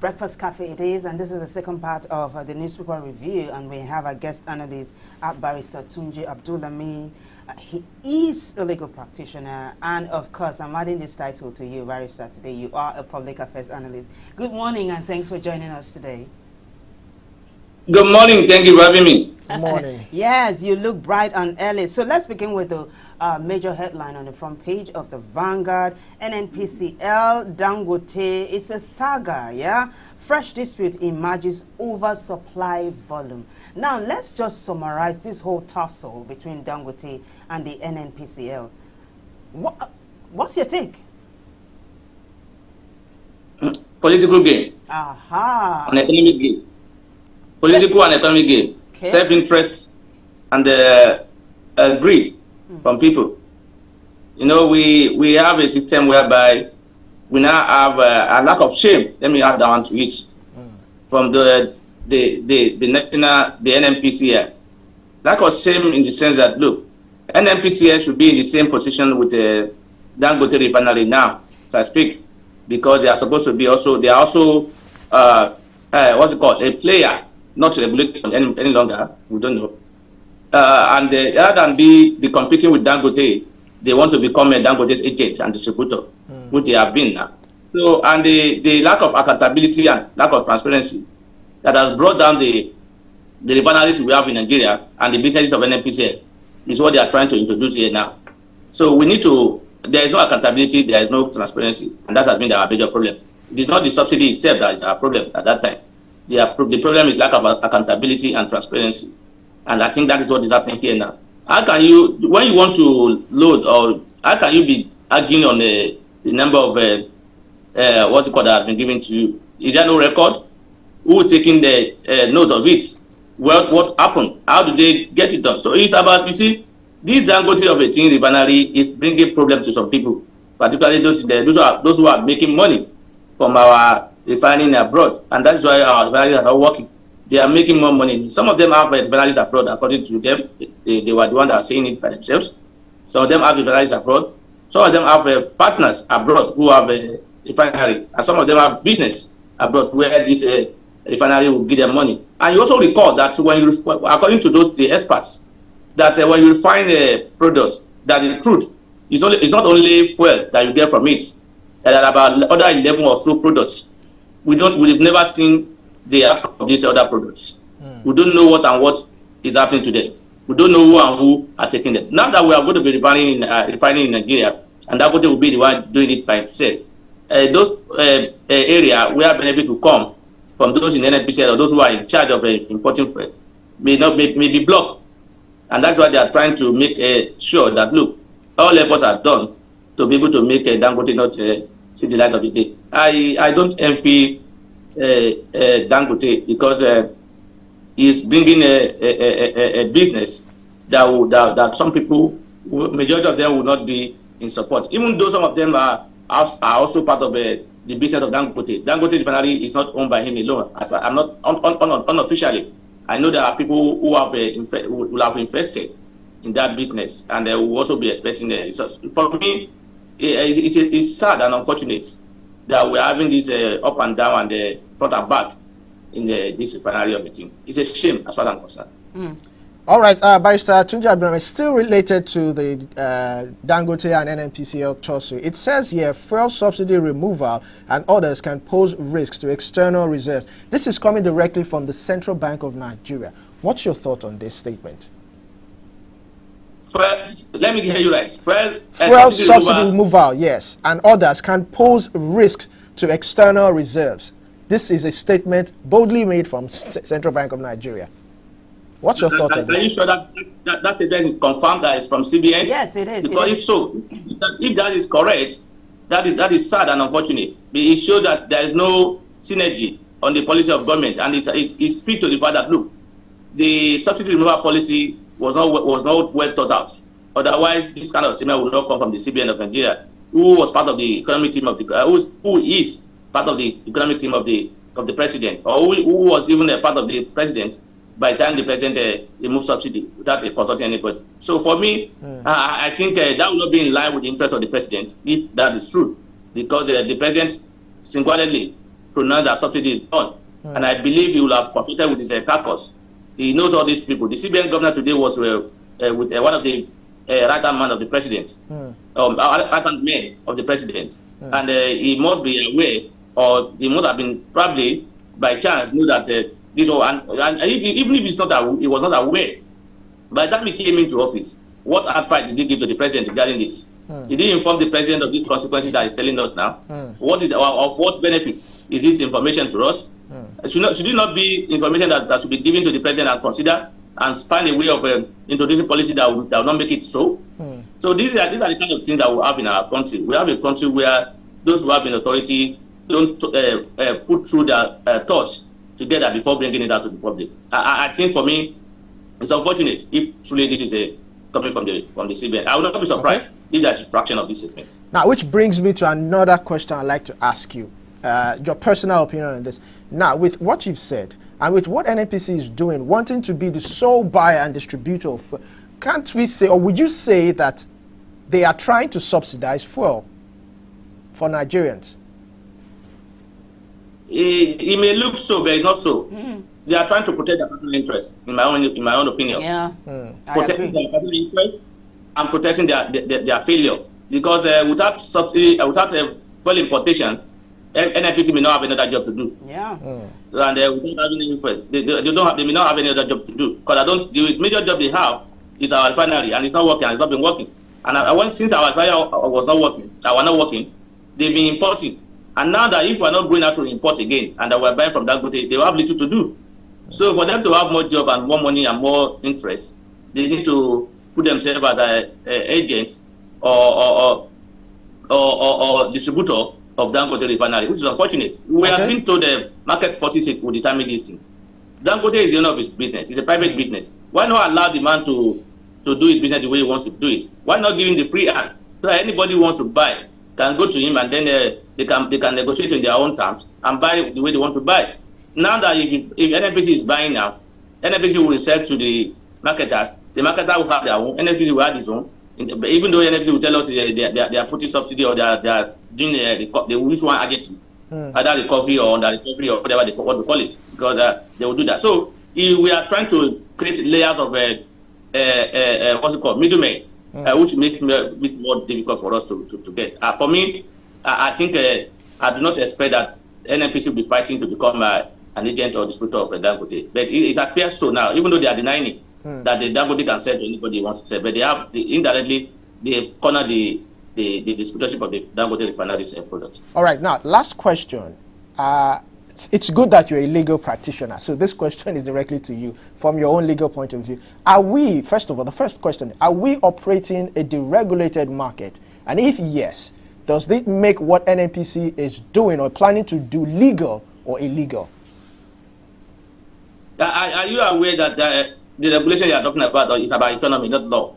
Breakfast Cafe it is, and this is the second part of the newspaper review, and we have our guest analyst, Barrister Tunji Abdul-Amin. He is a legal practitioner, and of course, I'm adding this title to you, Barrister, today. You are a public affairs analyst. Good morning, and thanks for joining us today. Good morning. Thank you for having me. Good morning. Yes, you look bright and early. So let's begin with the major headline on the front page of the Vanguard. NNPCL, Dangote, it's a saga, yeah? Fresh dispute emerges over supply volume. Now, let's just summarize this whole tussle between Dangote and the NNPCL. What's your take? Political game. Aha. An economic game. Political and economic game. Okay. Self-interest and greed from people. You know, we have a system whereby we now have a lack of shame. Let me add that one to it. From the national, the NNPCL. Lack of shame in the sense that, look, NNPCL should be in the same position with the Dangote refinery now, as I speak, because they are supposed to be also, they are also, what's it called, a player, not regulated any longer, we don't know. And rather than be competing with Dangote, they want to become a Dangote's agent and distributor, which they have been now. So, and the lack of accountability and lack of transparency that has brought down the refineries we have in Nigeria and the businesses of NNPCL is what they are trying to introduce here now. So we need to, there is no accountability, there is no transparency, and that has been our major problem. It is not the subsidy itself that is our problem at that time. The problem is lack of accountability and transparency. And I think that is what is happening here now. How can you, when you want to load, or how can you be arguing on the number of, what's it called, that has been given to you? Is there no record? Who is taking the note of it? What happened? How do they get it done? So it's about, you see, this Dangote of a tin refinery is bringing problem to some people, particularly those who are making money from our refining abroad. And that's why our refineries are not working. They are making more money. Some of them have refineries abroad, according to them. They were the ones that are saying it by themselves. Some of them have refineries abroad. Some of them have partners abroad who have a refinery. And some of them have business abroad where this refinery will give them money. And you also recall that when you, according to the experts, that when you refine a product that is crude, it's not only fuel that you get from it. There are about other 11 or so products. We've never seen the outcome of these other products. We don't know what is happening to them. We don't know who and who are taking them. Now that we are going to be refining in Nigeria, and that will be the one doing it by himself, those area where benefit will come from those in NNPCL or those who are in charge of importing fuel may be blocked. And that's why they are trying to make sure that, look, all efforts are done to be able to make Dangote not see the light of the day. I don't envy Dangote because he's bringing a business that some people, majority of them, will not be in support. Even though some of them are also part of the business of Dangote. Dangote refinery is not owned by him alone. I'm not unofficially. I know there are people who have will have invested in that business, and they will also be expecting it. So for me, it's sad and unfortunate that we're having this up and down and front and back in this refinery of the thing. It's a shame as far as I'm concerned. All right, Barrister Tunji Abdulrahman, still related to the Dangote and NNPCL lawsuit. It says here, fuel subsidy removal and others can pose risks to external reserves. This is coming directly from the Central Bank of Nigeria. What's your thought on this statement? Well, let me hear you right. Fuel subsidy removal, yes, and others can pose risks to external reserves. This is a statement boldly made from Central Bank of Nigeria. What's your thought on this? Are you sure that statement is confirmed that it's from CBN? Yes, it is. Because if so, if that is correct, that is sad and unfortunate. It shows that there is no synergy on the policy of government, and it speaks to the fact that look, the subsidy removal policy was not well thought out. Otherwise, this kind of statement would not come from the CBN of Nigeria, who was part of the economic team of the who is part of the economic team of the president, or who was even a part of the president by the time the president removed subsidy without consulting anybody. So for me, I think that will not be in line with the interest of the president if that is true, because the president singularly pronounced that subsidy is done, and I believe he will have consulted with his caucus. He knows all these people. The CBN governor today was with one of the right-hand man of the president, right-hand men of the president, and he must be aware, or he must have been probably by chance know that this one, and even if he was not aware, by the time he came into office, what advice did he give to the president regarding this? Did he inform the president of these consequences that he's telling us now? What is of what benefit is this information to us? Should it not be information that should be given to the president and consider and find a way of introducing policy that will not make it so? So these are the kind of things that we have in our country. We have a country where those who have in authority don't put through their thoughts together before bringing it out to the public. I think for me, it's unfortunate if truly this is coming from the CBN. I would not be surprised if there's a fraction of this segment. Now, which brings me to another question I'd like to ask you, your personal opinion on this. Now, with what you've said, and with what NNPC is doing, wanting to be the sole buyer and distributor of, can't we say, or would you say that they are trying to subsidize fuel for Nigerians? It may look so, but it's not so. They are trying to protect their personal interests, in my own opinion. Yeah, protecting their personal interests and protecting their failure. Because without subsidy, without fuel importation, NNPC may not have another job to do. Yeah. And without having any fuel, they may not have any other job to do. Because the major job they have is our refinery, and it's not working, and it's not been working. And since our refinery was not working, they've been importing. And now that if we're not going out to import again and that we're buying from Dangote, they will have little to do. So for them to have more job and more money and more interest, they need to put themselves as agents or distributor of Dangote refinery, which is unfortunate. We have been told the market forces will determine this thing. Dangote is the owner of his business. It's a private business. Why not allow the man to do his business the way he wants to do it? Why not give him the free hand? So that anybody who wants to buy can go to him, and then they can negotiate in their own terms and buy the way they want to buy. Now that if NNPC is buying now, NNPC will sell to the marketers. The marketer will have their own. NNPC will have his own. Even though NNPC will tell us they are putting subsidy or they are doing they will use one adjective, either the coffee or the recovery or whatever they call it, because they will do that. So we are trying to create layers of what's it called, middlemen. Which makes it a bit more difficult for us to get. For me, I think I do not expect that NNPC will be fighting to become an agent or distributor of Dangote. But it appears so now, even though they are denying it, that the Dangote can sell to anybody who wants to sell. But indirectly, they have cornered the distributorship of the Dangote refineries products. All right, now, last question. It's good that you're a legal practitioner, so this question is directly to you from your own legal point of view. Are we, first of all, the first question, are we operating a deregulated market? And if yes, does it make what NNPC is doing or planning to do legal or illegal. Are you aware that the regulation you are talking about is about economy, not law?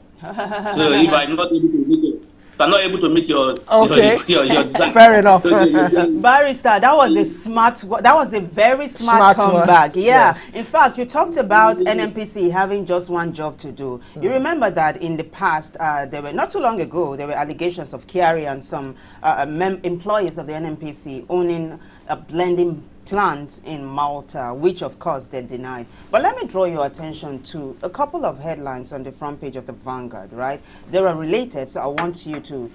So if I'm not able to meet you, I'm not able to meet your design. Fair enough. Barrister, that was a very smart comeback. Yeah. Yes. In fact, you talked about NNPC having just one job to do. You remember that in the past, there were not too long ago, there were allegations of Kyari and some employees of the NNPC owning a blending plant in Malta, which of course they denied. But let me draw your attention to a couple of headlines on the front page of the Vanguard, right? They are related, so I want you to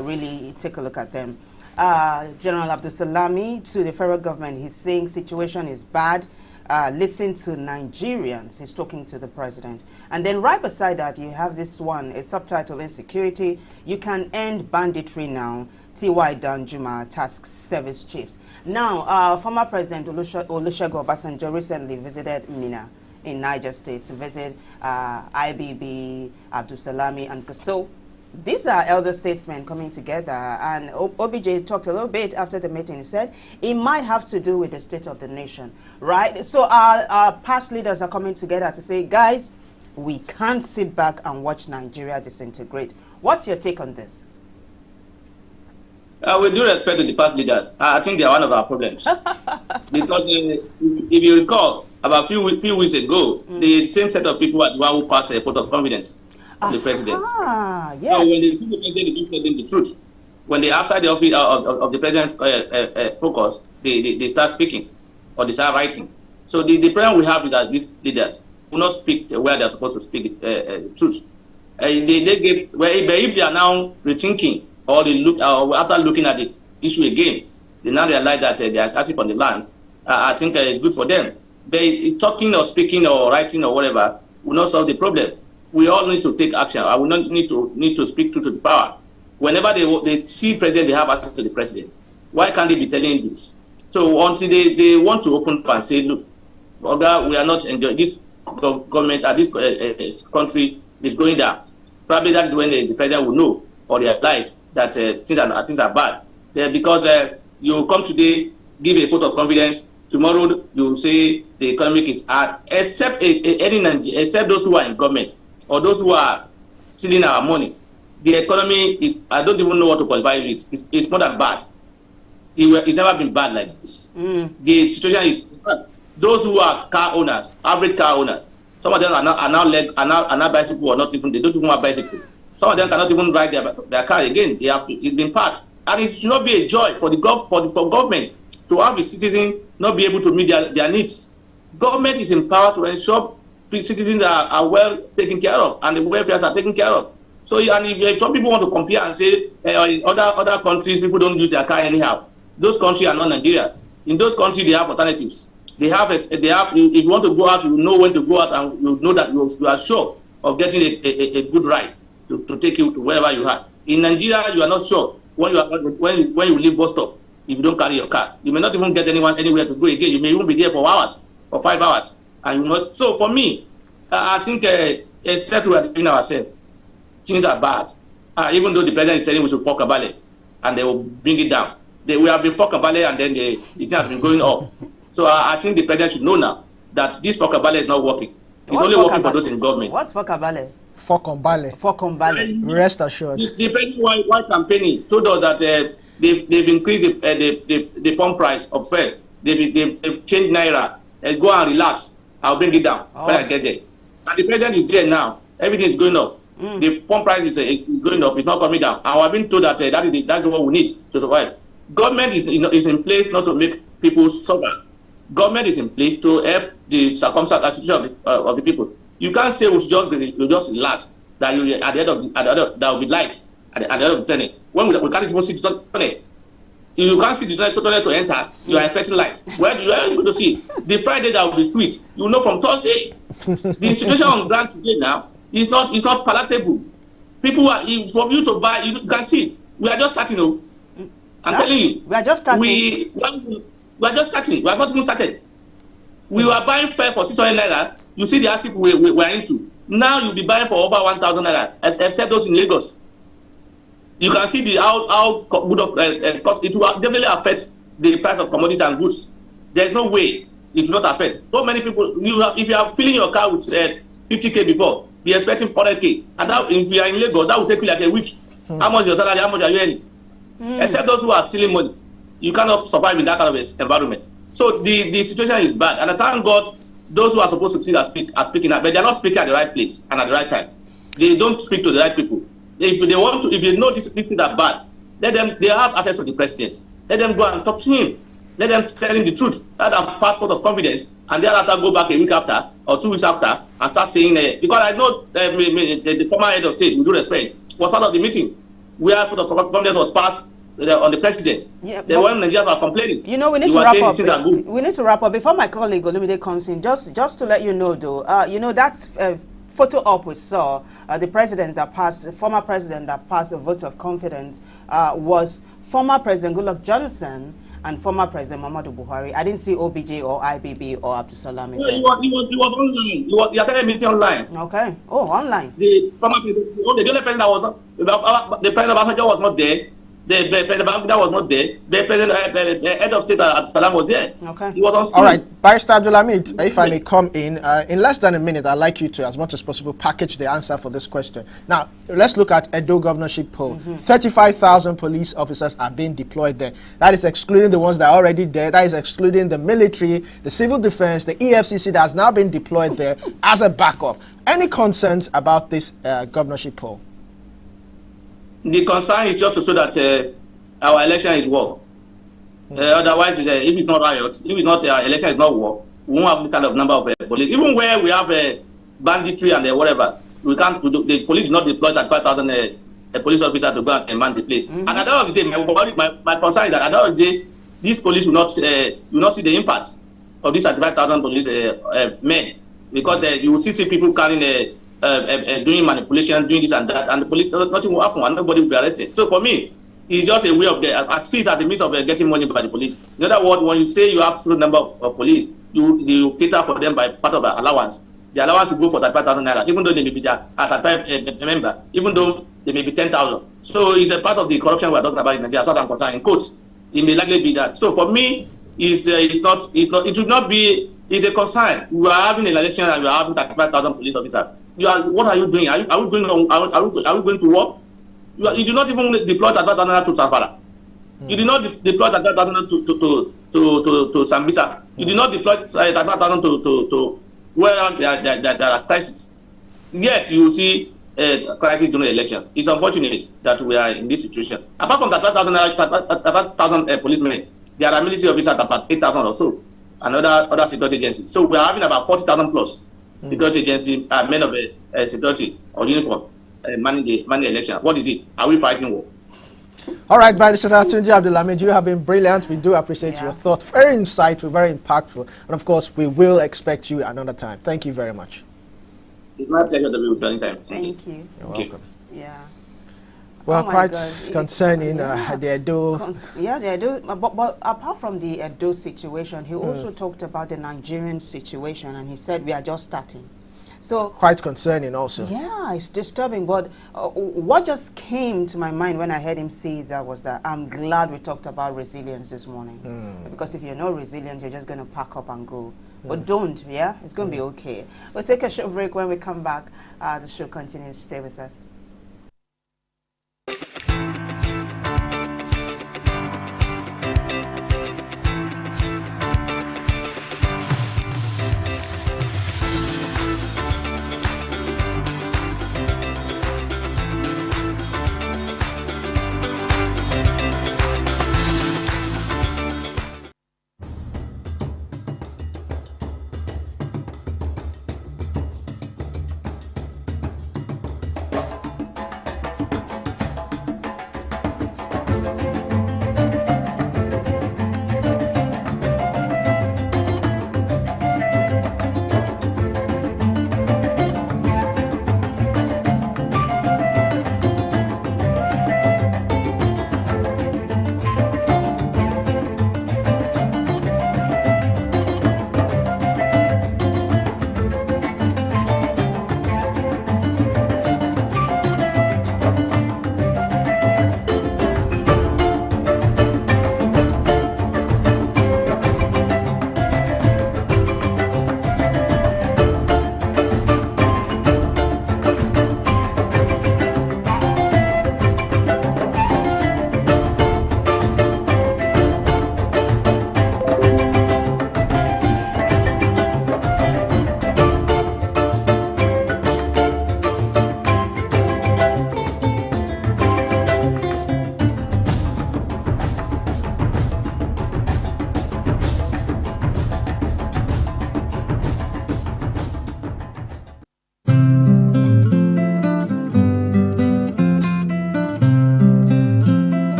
really take a look at them. General Abdulsalami to the federal government, he's saying situation is bad. Listen to Nigerians. He's talking to the president. And then right beside that, you have this one, a subtitle, Insecurity. You can end banditry now. T.Y. Danjuma tasks service chiefs. Now, former President Olusegun Obasanjo recently visited Minna in Niger State to visit IBB, Abdulsalami, and so these are elder statesmen coming together. And OBJ talked a little bit after the meeting. He said it might have to do with the state of the nation, right? So our past leaders are coming together to say, guys, we can't sit back and watch Nigeria disintegrate. What's your take on this? With due respect to the past leaders, I think they are one of our problems. Because if you recall, about a few weeks ago, the same set of people were the one who passed a vote of confidence on the president. Yes. So when they see the president, they don't tell them the truth. When they outside the office of the president's focus, they start speaking or they start writing. So the problem we have is that these leaders will not speak where they are supposed to speak truth. If they are now rethinking, or they look after looking at the issue again, they now realize that they are actually on the land. I think it's good for them. But talking or speaking or writing or whatever will not solve the problem. We all need to take action. I will not need to speak truth to the power. Whenever they see president, they have access to the president. Why can't they be telling this? So until they want to open up and say, look, Oga, we are not enjoying this government at this country is going down. Probably that is when the president will know or realize that things are bad. Because you come today, give a vote of confidence, tomorrow you say the economic is hard, except those who are in government or those who are stealing our money. The economy is, I don't even know what to qualify it. It's more than bad. It's never been bad like this. The situation is bad. Those who are car owners, average car owners, some of them are now bicycle or not even, they don't even have bicycle. Some of them cannot even ride their car again. It's been parked. And it should not be a joy for government to have the citizens not be able to meet their needs. Government is empowered to ensure citizens are well taken care of and the welfare are taken care of. So, and if some people want to compare and say in other countries people don't use their car anyhow, those countries are not Nigeria. In those countries they have alternatives. They have if you want to go out, you know when to go out, and you know that you are sure of getting a good ride to take you to wherever you are. In Nigeria, you are not sure when you leave bus stop if you don't carry your car. You may not even get anywhere to go again. You may even be there for hours or 5 hours, and you not. So for me, I think except we are doing ourselves, things are bad. Even though the president is telling we should fuck about it, and they will bring it down. We have been fuck about it, and then the thing has been going up. So I think the president should know now that this fuck about it is not working. It's only working for those in government. What's fuck about it? Fọkànbalẹ̀. Rest assured. The president white campaign told us that they've increased the pump price of fuel. They've changed naira. Go and relax. I'll bring it down when I get there. And the president is there now. Everything is going up. The pump price is going up. It's not coming down. And I've been told that that's what we need to survive. Government is in place not to make people suffer. Government is in place to help the situation of the people. You can't say we should just relax. That you at the end of that will be light at the end of the tunnel. When we can't even see the tunnel, you can't see the tunnel to enter. You are expecting light. Where are you going to see it? The Friday that will be sweet. You know from Thursday. The situation on ground today now is not palatable. People are for you to buy. You can see we are just starting. I'm telling you, we are just starting. We are just starting. We have not even started. We were buying fare for 600 naira. You see the asset we are into. Now you'll be buying for over 1,000 naira, except those in Lagos. You can see the how good of cost. It will definitely affect the price of commodities and goods. there's no way it will not affect. So many people, if you are filling your car with 50K before, be expecting 40K. And that, if you are in Lagos, that will take you like a week. How much is your salary? How much are you earning? Except those who are stealing money. You cannot survive in that kind of environment. So the situation is bad. And I thank God those who are supposed to speak are speaking out, but they're not speaking at the right place and at the right time. They don't speak to the right people. If they want to, if they know this things are bad, let them, they have access to the president. Let them go and talk to him. Let them tell him the truth. Let them pass forth of confidence, and then after go back a week after or 2 weeks after and start saying, because I know the former head of state, with due respect, was part of the meeting where forth of confidence was passed on the president. Yeah, the one Nigerians were complaining. You know, we need to wrap up. We need to wrap up before my colleague Olumide comes in. Just to let you know, though, you know, that's photo op we saw. The president that passed, the former president that passed the vote of confidence was former President Goodluck Jonathan and former President Muhammadu Buhari. I didn't see OBJ or IBB or Abdul Salam. No, he was online. He attended a meeting online. Okay. Oh, online. The former president, the only president that was not, the president of Africa was not there. The president was not there. The president, the head of state Abdul Salam was there. Okay. He was on scene. All right, Barrister Abdulhamid, if I may come in less than a minute, I'd like you to, as much as possible, package the answer for this question. Now, let's look at Edo governorship poll. 35,000 police officers are being deployed there. That is excluding the ones that are already there. That is excluding the military, the civil defense, the EFCC that has now been deployed there as a backup. Any concerns about this governorship poll? The concern is just to show that our election is war. Otherwise, if it's not riot, if it's not election is not war, we won't have the kind of number of police. Even where we have banditry and whatever, we can't. The police is not deployed at 5,000 police officers to go and man the place. And at the end of the day, my concern is that at the end of the day, these police will not see the impacts of these 35,000 police men, because you will see people carrying doing manipulation, doing this and that, and the police, nothing will happen and nobody will be arrested. So for me, it's just a way of I see it as a means of getting money by the police. In other words, when you say you have absolute number of police, you cater for them by part of the allowance. The allowance will go for 35,000 naira, even though they may be as a member, even though they may be 10,000. So it's a part of the corruption we're talking about in Nigeria, as far as I'm concerned. In quotes, it may likely be that. So for me, it should not be. It's a concern. We are having an election and we are having 35,000 police officers. What are you doing? Are we going to war? You do not even deploy 35,000 to Zamfara. You do not deploy 35,000 to Sambisa. You do not deploy 35,000 to where there are crises. Yet you see crisis during the election. It's unfortunate that we are in this situation. Apart from 35,000 policemen, there are military officers about 8,000 or so, and other security agencies. So we are having about 40,000 plus security agency, men of security or uniform, manning the election. What is it? Are we fighting war? All right, Barrister Tunji Abdulhamid, you have been brilliant. We do appreciate your thoughts. Very insightful, very impactful. And of course, we will expect you another time. Thank you very much. It's my pleasure to be with you anytime. Thank you. You're welcome. Yeah. Well, quite concerning the Edo. The Edo. But apart from the Edo situation, he also talked about the Nigerian situation, and he said we are just starting. So quite concerning also. Yeah, it's disturbing. But what just came to my mind when I heard him say that was that I'm glad we talked about resilience this morning. Because if you're not resilient, you're just going to pack up and go. But don't, yeah? It's going to be okay. We'll take a short break. When we come back, the show continues. Stay with us.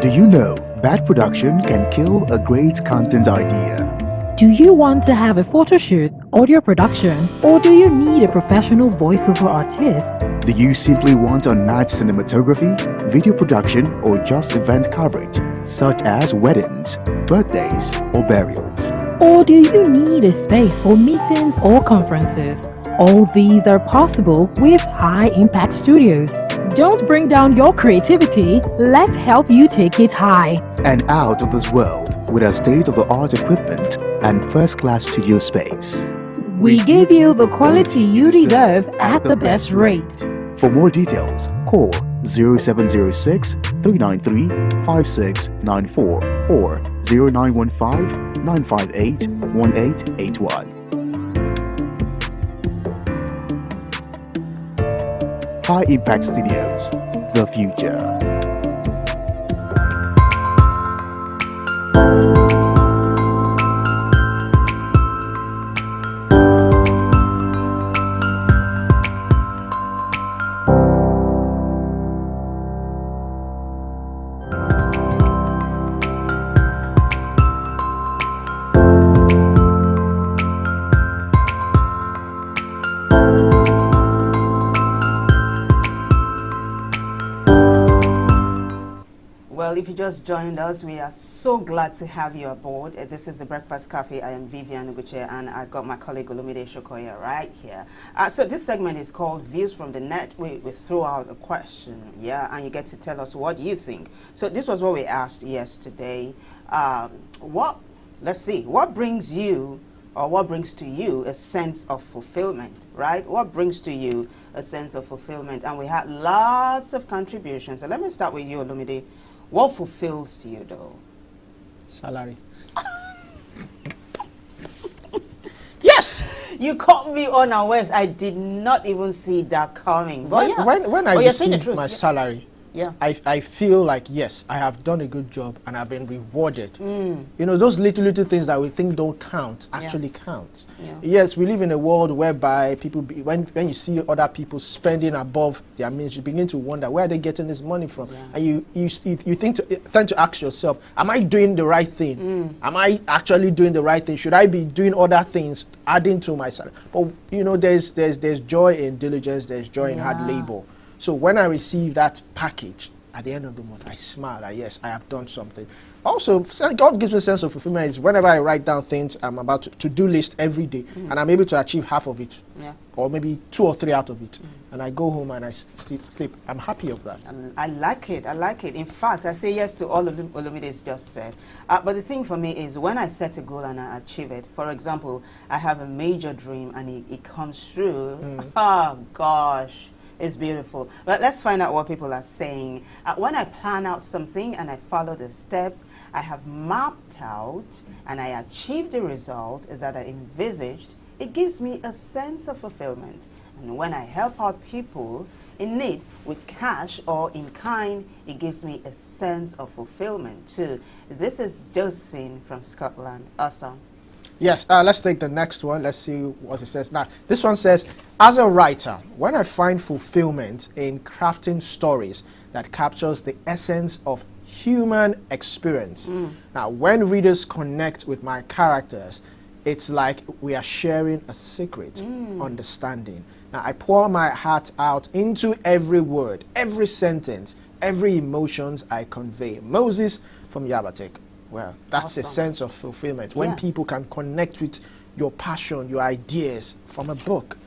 Do you know bad production can kill a great content idea? Do you want to have a photo shoot, audio production, or do you need a professional voiceover artist? Do you simply want unmatched cinematography, video production, or just event coverage, such as weddings, birthdays, or burials? Or do you need a space for meetings or conferences? All these are possible with High Impact Studios. Don't bring down your creativity, let's help you take it high. And out of this world with our state-of-the-art equipment and first-class studio space. We give you the quality you deserve at the best rate. For more details, call 0706 393 5694 or 0915 958 1881. High Impact Studios, the future. If you just joined us, we are so glad to have you aboard. This is the Breakfast Cafe. I am Vivian Uguche, and I got my colleague Olumide Shokoya right here. So this segment is called Views from the Net. We throw out a question, and you get to tell us what you think. So this was what we asked yesterday. Let's see, what brings you, or what brings to you a sense of fulfillment, right? What brings to you a sense of fulfillment? And we had lots of contributions. So let me start with you, Olumide. What fulfills you, though? Salary. Yes! You caught me unawares. I did not even see that coming. But when I receive my salary, I feel like, yes, I have done a good job and I've been rewarded. You know, those little things that we think don't count actually count. Yes, we live in a world whereby people, when you see other people spending above their means, you begin to wonder, where are they getting this money from? And you tend to ask yourself, am I doing the right thing? Am I actually doing the right thing? Should I be doing other things, adding to my salary? But, you know, there's joy in diligence, there's joy in hard labor. So when I receive that package at the end of the month, I smile that yes, I have done something. Also, God gives me a sense of fulfillment is whenever I write down things I'm about to do list every day, and I'm able to achieve half of it, or maybe 2 or 3 out of it, and I go home and I sleep. I'm happy of that. I like it. I like it. In fact, I say yes to all Olumide's just said. But the thing for me is when I set a goal and I achieve it, for example, I have a major dream and it comes through, oh gosh. It's beautiful. But let's find out what people are saying. When I plan out something and I follow the steps I have mapped out and I achieve the result that I envisaged, it gives me a sense of fulfillment. And when I help out people in need with cash or in kind, it gives me a sense of fulfillment too. This is Josephine from Scotland. Awesome. Yes, let's take the next one. Let's see what it says. Now, this one says, as a writer, when I find fulfillment in crafting stories that captures the essence of human experience. Now, when readers connect with my characters, it's like we are sharing a secret understanding. Now, I pour my heart out into every word, every sentence, every emotions I convey. Moses from Yabatek. Well, that's a sense of fulfillment. When people can connect with your passion, your ideas from a book,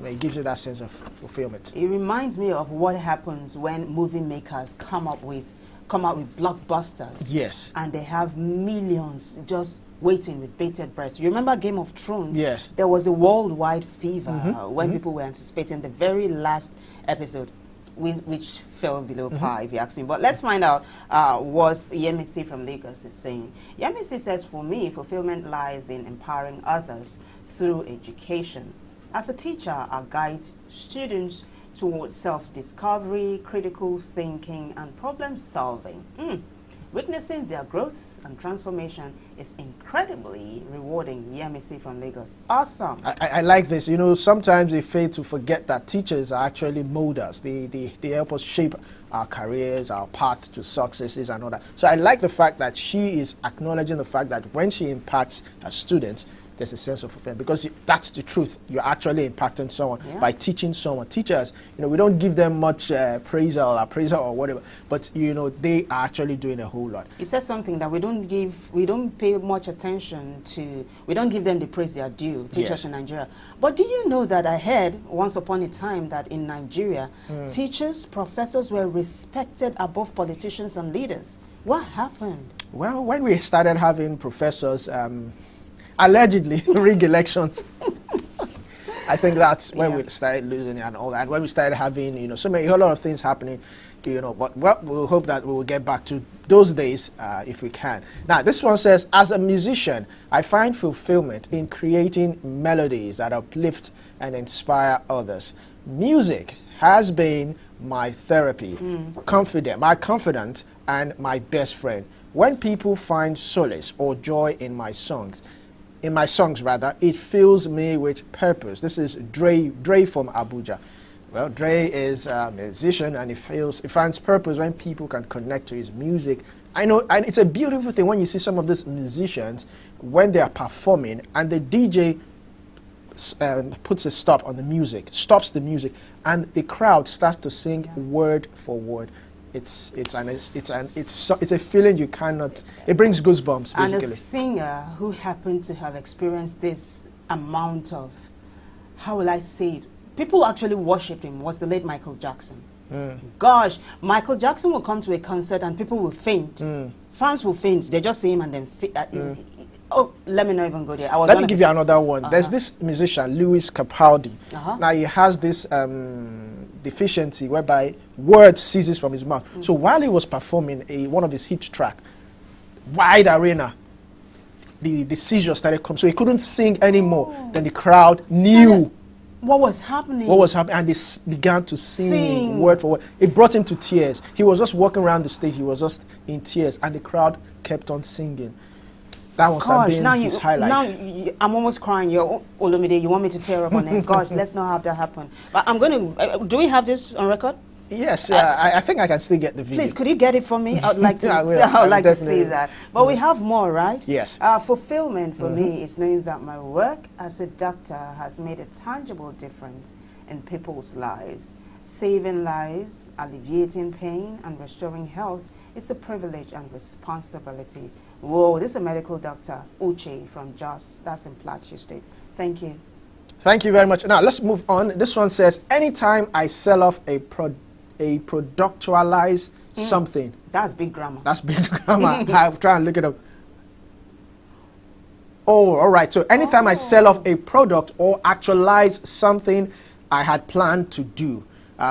it gives you that sense of fulfillment. It reminds me of what happens when movie makers come out with blockbusters. Yes. And they have millions just waiting with bated breath. You remember Game of Thrones? Yes. There was a worldwide fever when people were anticipating the very last episode, which fell below par, if you ask me. But let's find out what Yemisi from Lagos is saying. Yemisi says, for me, fulfillment lies in empowering others through education. As a teacher, I guide students towards self-discovery, critical thinking, and problem solving. Witnessing their growth and transformation is incredibly rewarding. Yemisi from Lagos. Awesome. I like this. You know, sometimes we fail to forget that teachers are actually molders. They help us shape our careers, our path to successes and all that. So I like the fact that she is acknowledging the fact that when she impacts her students, there's a sense of fulfillment, because that's the truth. You're actually impacting someone by teaching someone. Teachers, you know, we don't give them much praise or appraisal or whatever, but you know, they are actually doing a whole lot. You said something that we don't pay much attention to. We don't give them the praise they are due. Teachers in Nigeria. But do you know that I heard once upon a time that in Nigeria, teachers, professors were respected above politicians and leaders? What happened? Well, when we started having professors allegedly rig elections, I think that's when we started losing it and all that. When we started having, you know, a whole lot of things happening, you know, but well, we'll hope that we will get back to those days if we can. Now, this one says, as a musician, I find fulfillment in creating melodies that uplift and inspire others. Music has been my therapy, my confidant, and my best friend. When people find solace or joy in my songs, it fills me with purpose. This is Dre from Abuja. Well, Dre is a musician, and he finds purpose when people can connect to his music. I know, and it's a beautiful thing when you see some of these musicians, when they are performing, and the DJ puts a stop on the music, stops the music, and the crowd starts to sing word for word. It's a feeling you cannot. It brings goosebumps, basically. And a singer who happened to have experienced this amount of, how will I say it? People actually worshipped him. Was the late Michael Jackson? Gosh, Michael Jackson will come to a concert and people will faint. Fans will faint. They just see him and then. Oh, let me not even go there. Let me give you another one. There's this musician, Lewis Capaldi. Now he has this deficiency whereby word ceases from his mouth. So while he was performing one of his hit track, wide arena, the seizure started coming. So he couldn't sing anymore. Then the crowd knew what was happening. And they began to sing word for word. It brought him to tears. He was just walking around the stage. He was just in tears, and the crowd kept on singing. That was his highlight. Now I'm almost crying. You're Olumide. You want me to tear up on it? Gosh, let's not have that happen. But I'm going to. Do we have this on record? Yes, I think I can still get the video. Please, could you get it for me? I'd like to. I'd like to see that. But we have more, right? Yes. Fulfillment for me is knowing that my work as a doctor has made a tangible difference in people's lives. Saving lives, alleviating pain, and restoring health is a privilege and responsibility. Whoa, this is a medical doctor, Uche from Jos. That's in Plateau State. Thank you. Thank you very much. Now, let's move on. This one says, anytime I sell off a productualize something. That's big grammar. That's big grammar. I'll try and look it up. Oh, all right. So anytime I sell off a product or actualize something I had planned to do.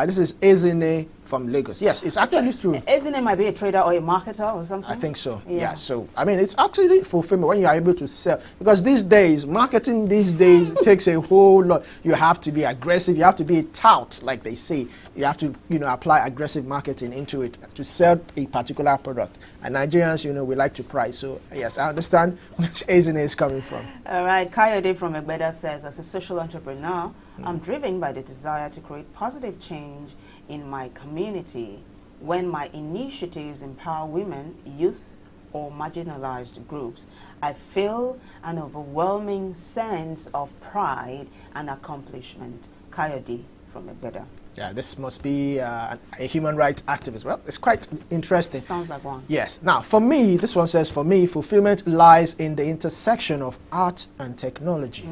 This is Ezine from Lagos. Yes, it's actually true. Ezine might be a trader or a marketer or something? I think so. Yeah. So, I mean, it's actually fulfillment when you are able to sell. Because these days, marketing takes a whole lot. You have to be aggressive. You have to be a tout, like they say. You have to, apply aggressive marketing into it to sell a particular product. And Nigerians, we like to price. So, yes, I understand where Ezine is coming from. All right. Kayode from Egbeda says, as a social entrepreneur, I'm driven by the desire to create positive change in my community. When my initiatives empower women, youth, or marginalized groups, I feel an overwhelming sense of pride and accomplishment. Kayode from Egbeda. Yeah, this must be a human rights activist. Well, it's quite interesting. Sounds like one. Yes. Now, for me, this one says, for me, fulfillment lies in the intersection of art and technology.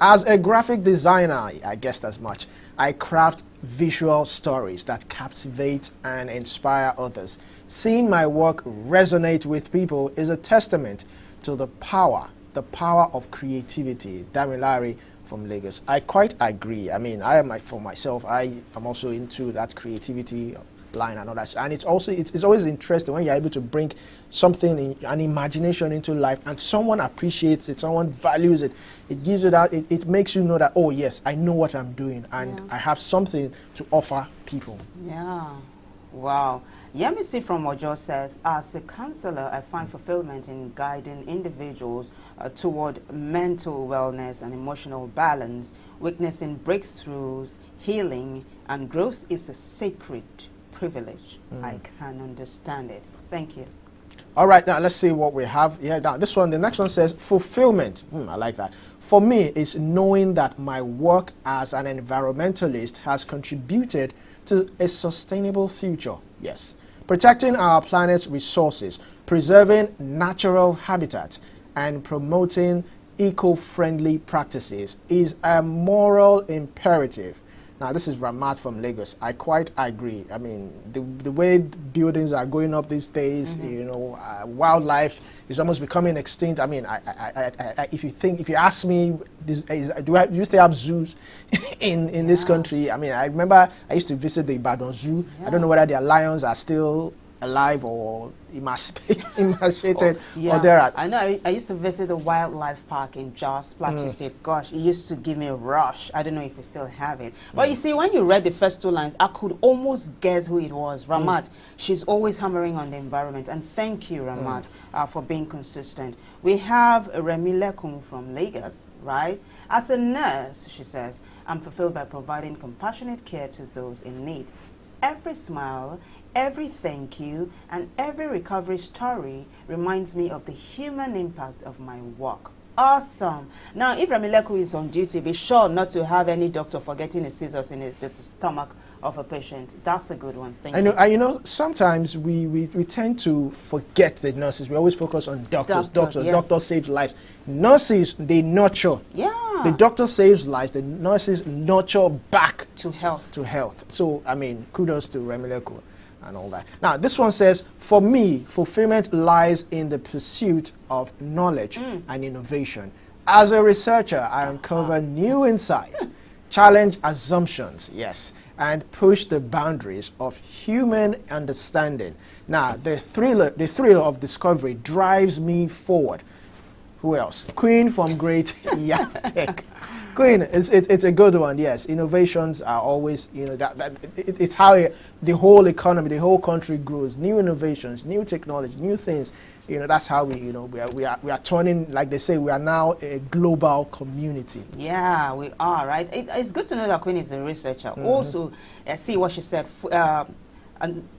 As a graphic designer, I guessed as much, I craft visual stories that captivate and inspire others. Seeing my work resonate with people is a testament to the power of creativity. Damilare from Lagos. I quite agree. I mean, for myself, I am also into that creativity line and all that. And it's always interesting when you're able to bring something, an imagination into life, and someone appreciates it, someone values it. It gives it out. It makes you know that, oh yes, I know what I'm doing, and I have something to offer people. Yeah. Wow. Yemisi from Ojo says, as a counselor, I find fulfillment in guiding individuals toward mental wellness and emotional balance. Witnessing breakthroughs, healing, and growth is a sacred privilege. I can understand it. Thank you. All right, now let's see what we have. Yeah, now this one, the next one says fulfillment. I like that. For me, it's knowing that my work as an environmentalist has contributed to a sustainable future. Yes. Protecting our planet's resources, preserving natural habitats, and promoting eco-friendly practices is a moral imperative. Now, this is Ramat from Lagos. I quite agree. I mean, the way buildings are going up these days, you know, wildlife is almost becoming extinct. I mean, if you ask me, do you still have zoos in this country? I mean, I remember I used to visit the Ibadan Zoo. I don't know whether their lions are still alive or emaciated or there. I know. I used to visit the wildlife park in Jos Plateau State. Gosh, it used to give me a rush. I don't know if we still have it. But you see, when you read the first two lines, I could almost guess who it was. Ramat. She's always hammering on the environment. And thank you, Ramat, for being consistent. We have Remi Lekun from Lagos, right? As a nurse, she says, I'm fulfilled by providing compassionate care to those in need. Every smile, every thank you, and every recovery story reminds me of the human impact of my work. Awesome. Now, if Ramileku is on duty, be sure not to have any doctor forgetting the scissors in the stomach of a patient. That's a good one. Thank you. You know, sometimes we tend to forget the nurses. We always focus on doctors. Doctors save lives. Nurses, they nurture. Yeah. The doctor saves lives. The nurses nurture back to health. So, I mean, kudos to Remileku and all that. Now, this one says, for me, fulfillment lies in the pursuit of knowledge and innovation. As a researcher, I uncover new insights, challenge assumptions, yes, and push the boundaries of human understanding. Now, the thrill of discovery drives me forward. Who else? Queen from Great Yaptech. Queen, it's a good one, yes. Innovations are always, you know, it's how the whole economy, the whole country grows. New innovations, new technology, new things. You know, that's how we are turning, like they say, we are now a global community. Yeah, we are, right? It's good to know that Queen is a researcher. Also, see what she said,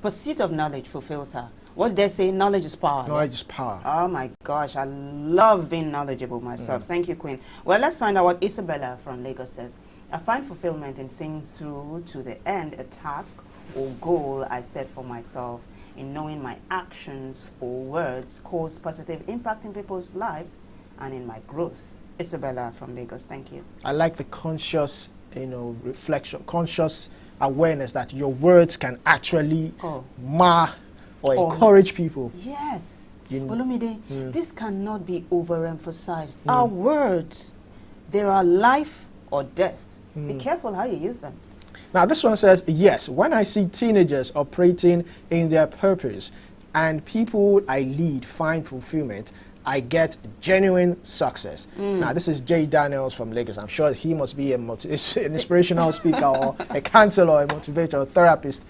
pursuit of knowledge fulfills her. What did they say? Knowledge is power. Knowledge is power. Oh my gosh, I love being knowledgeable myself. Thank you, Queen. Well, let's find out what Isabella from Lagos says. I find fulfillment in seeing through to the end a task or goal I set for myself, in knowing my actions or words cause positive impact in people's lives and in my growth. Isabella from Lagos, thank you. I like the conscious, you know, reflection, conscious awareness that your words can actually mar or encourage people. Yes. Olumide, this cannot be overemphasized. Our words, they are life or death. Be careful how you use them. Now, this one says, yes, when I see teenagers operating in their purpose and people I lead find fulfillment, I get genuine success. Now, this is Jay Daniels from Lagos. I'm sure he must be an inspirational speaker or a counselor, a motivator, a therapist.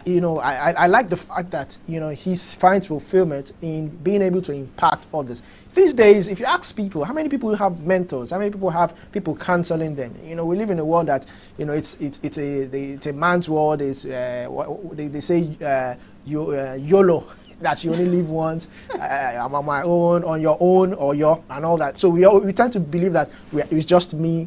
You know, I like the fact that, you know, he finds fulfillment in being able to impact others. These days, if you ask people, how many people have mentors? How many people have people counseling them? You know, we live in a world that, you know, it's a man's world. It's they say YOLO. That you only live once. I'm on my own, on your own, or your, and all that. So we tend to believe that it's just me.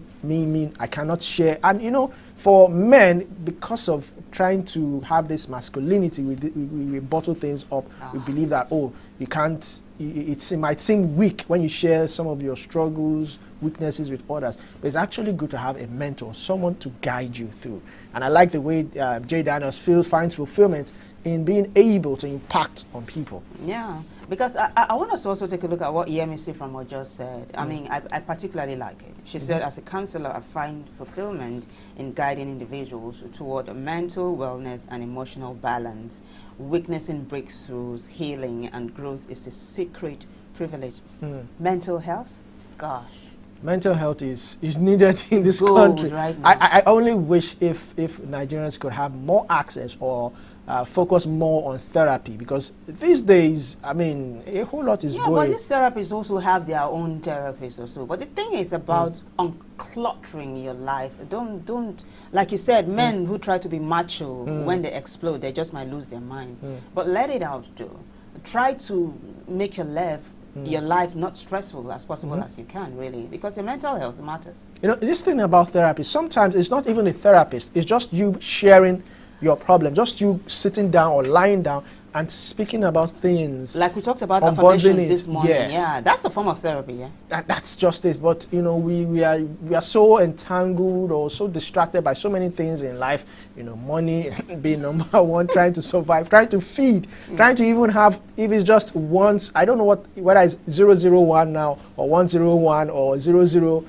I cannot share. And you know, for men, because of trying to have this masculinity, we bottle things up. We believe that you can't. It might seem weak when you share some of your struggles, weaknesses with others. But it's actually good to have a mentor, someone to guide you through. And I like the way Jay Daniels finds fulfillment in being able to impact on people. Yeah, because I want us to also take a look at what Yemisi from Ojo said. I mean, I particularly like it. She said, as a counselor, I find fulfillment in guiding individuals toward mental wellness and emotional balance. Witnessing breakthroughs, healing, and growth is a sacred privilege. Mental health, gosh. Mental health is needed in this country. Right now. I only wish if Nigerians could have more access or focus more on therapy, because these days, I mean, a whole lot is going. Yeah, but these therapists also have their own therapists also. But the thing is about uncluttering your life. Don't like you said, men who try to be macho, when they explode, they just might lose their mind. But let it out, though. Try to make your life not stressful as possible as you can, really, because your mental health matters. You know, this thing about therapy, sometimes it's not even a therapist, it's just you sharing your problem, just you sitting down or lying down and speaking about things. Like we talked about affirmations this morning. Yes. Yeah, that's a form of therapy, yeah. That's just it. But, you know, we are so entangled or so distracted by so many things in life. You know, money being number one, trying to survive, trying to feed, trying to even have, if it's just once, I don't know whether it's 001 now or 101 or 001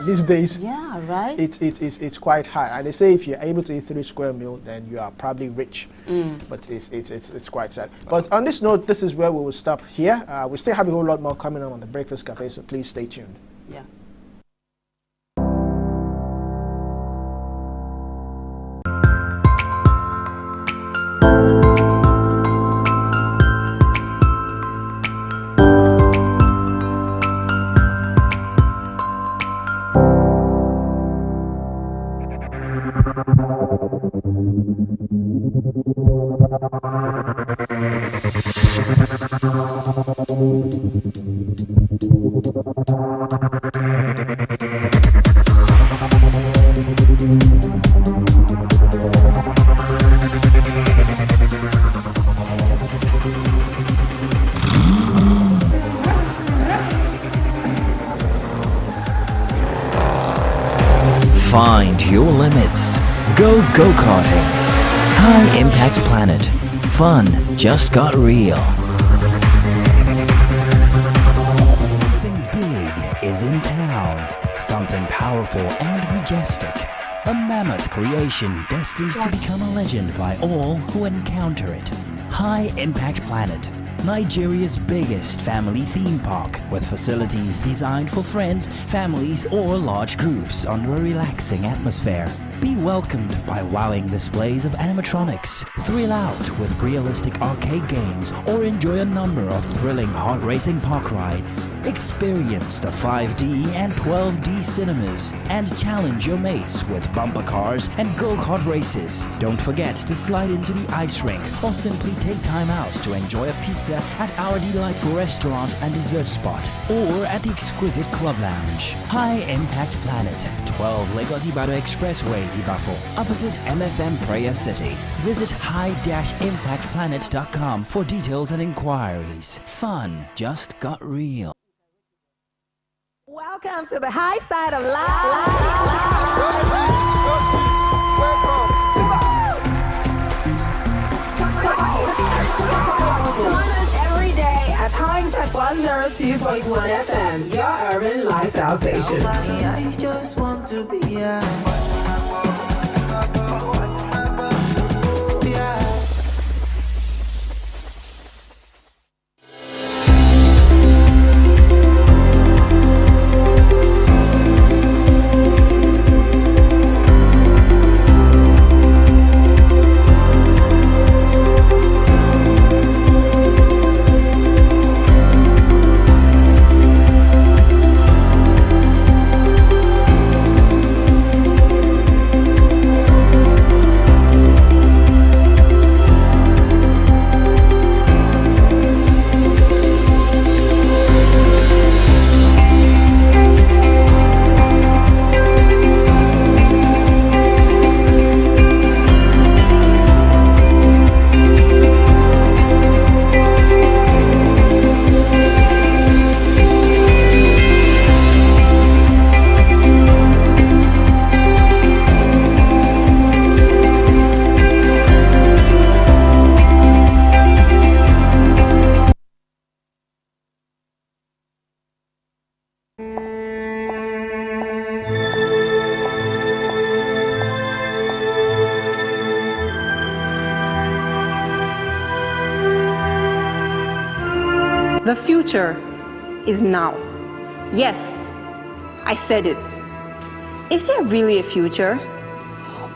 these days. Yeah, right. It's quite high. And they say if you're able to eat 3 square meals, then you are probably rich. But it's quite sad. But on this note, this is where we will stop here. We still have a whole lot more coming on the Breakfast Cafe, so please stay tuned. Yeah. Find your limits. Go go-karting. High Impact Planet. Fun just got real. Something big is in town. Something powerful and majestic. A mammoth creation destined to become a legend by all who encounter it. High Impact Planet. Nigeria's biggest family theme park, with facilities designed for friends, families, or large groups under a relaxing atmosphere. Be welcomed by wowing displays of animatronics, thrill out with realistic arcade games, or enjoy a number of thrilling heart-racing park rides. Experience the 5D and 12D cinemas, and challenge your mates with bumper cars and go-kart races. Don't forget to slide into the ice rink, or simply take time out to enjoy a pizza at our delightful restaurant and dessert spot, or at the exquisite club lounge. High Impact Planet, 12 Lagos Ibadan Expressway, Ibafo, opposite MFM Prayer City. Visit high-impactplanet.com for details and inquiries. Fun just got real. Welcome to the high side of life. Join us every day at High Impact 102.1 FM, your urban lifestyle station. I just want to be The future is now. Yes, I said it. Is there really a future?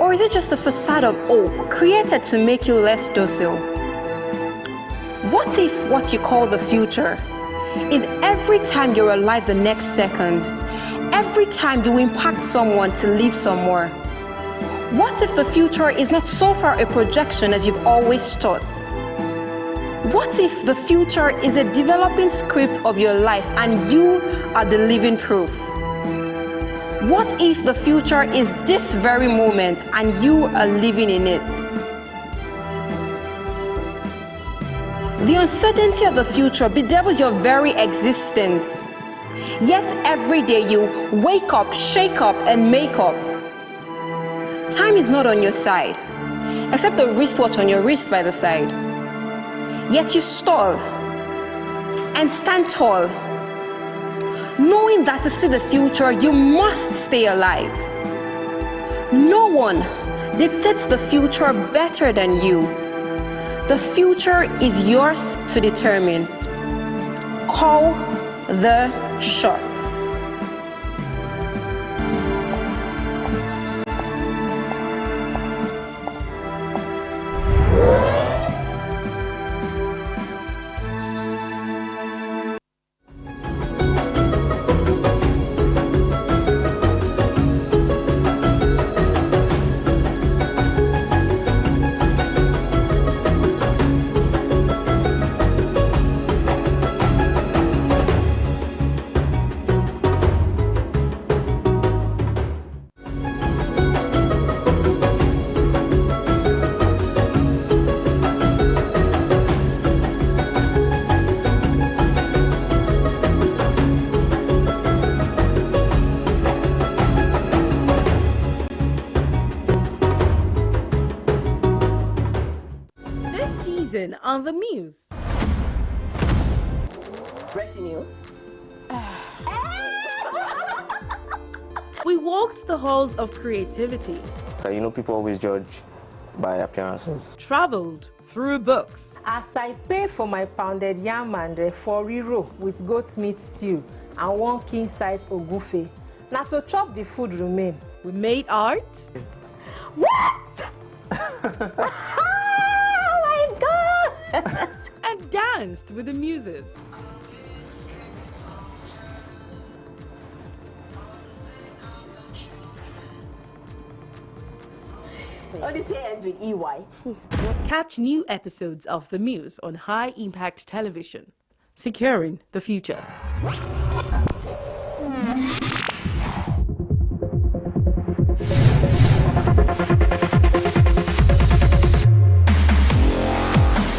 Or is it just a facade of hope created to make you less docile? What if what you call the future is every time you're alive the next second, every time you impact someone to live some more? What if the future is not so far a projection as you've always thought? What if the future is a developing script of your life and you are the living proof? What if the future is this very moment and you are living in it? The uncertainty of the future bedevils your very existence. Yet every day you wake up, shake up, and make up. Time is not on your side, except the wristwatch on your wrist by the side. Yet you stall and stand tall, knowing that to see the future, you must stay alive. No one dictates the future better than you. The future is yours to determine. Call the shots. On the Muse. Retinue. We walked the halls of creativity. You know, people always judge by appearances. Traveled through books. As I pay for my pounded yam and foriro with goat meat stew and one king size ogufe, now to chop the food remain. We made art. What? And danced with the muses. Oh, this here ends with EY. Catch new episodes of The Muse on High Impact Television. Securing the future.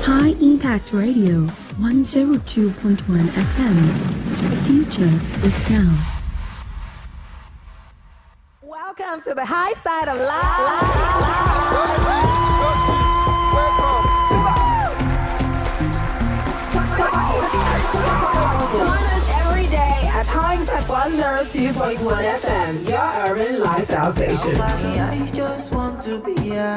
High Impact Radio 102.1 FM. The future is now. Welcome to the high side of life. Join us every day at High Impact 102.1 FM, your urban lifestyle station. I just want to be here.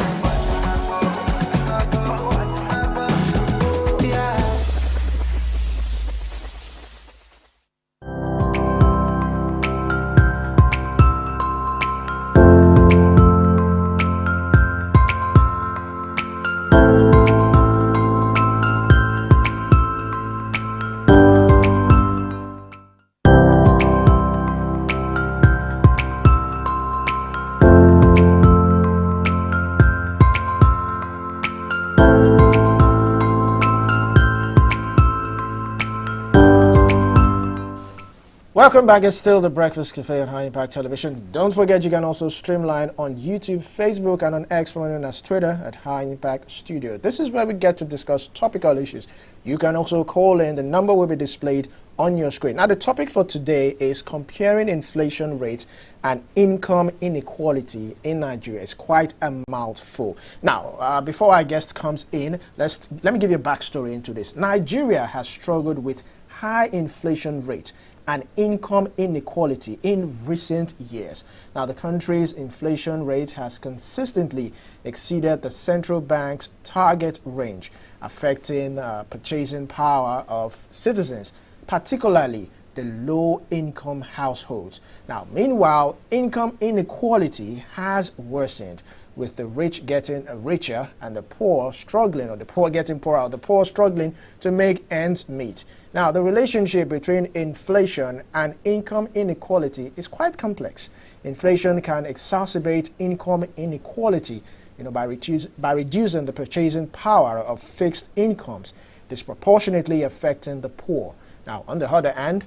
Welcome back. It's still the Breakfast Cafe on High Impact Television. Don't forget you can also streamline on YouTube, Facebook, and on X, formerly known as Twitter, at High Impact Studio. This is where we get to discuss topical issues. You can also call in. The number will be displayed on your screen. Now, the topic for today is comparing inflation rates and income inequality in Nigeria. It's quite a mouthful. Now, before our guest comes in, let me give you a backstory into this. Nigeria has struggled with high inflation rates and income inequality in recent years. Now, the country's inflation rate has consistently exceeded the central bank's target range, affecting purchasing power of citizens, particularly the low-income households. Now, meanwhile, income inequality has worsened, with the rich getting richer and the poor struggling, or the poor getting poorer, or the poor struggling to make ends meet. Now, the relationship between inflation and income inequality is quite complex. Inflation can exacerbate income inequality, by reducing the purchasing power of fixed incomes, disproportionately affecting the poor. Now, on the other hand,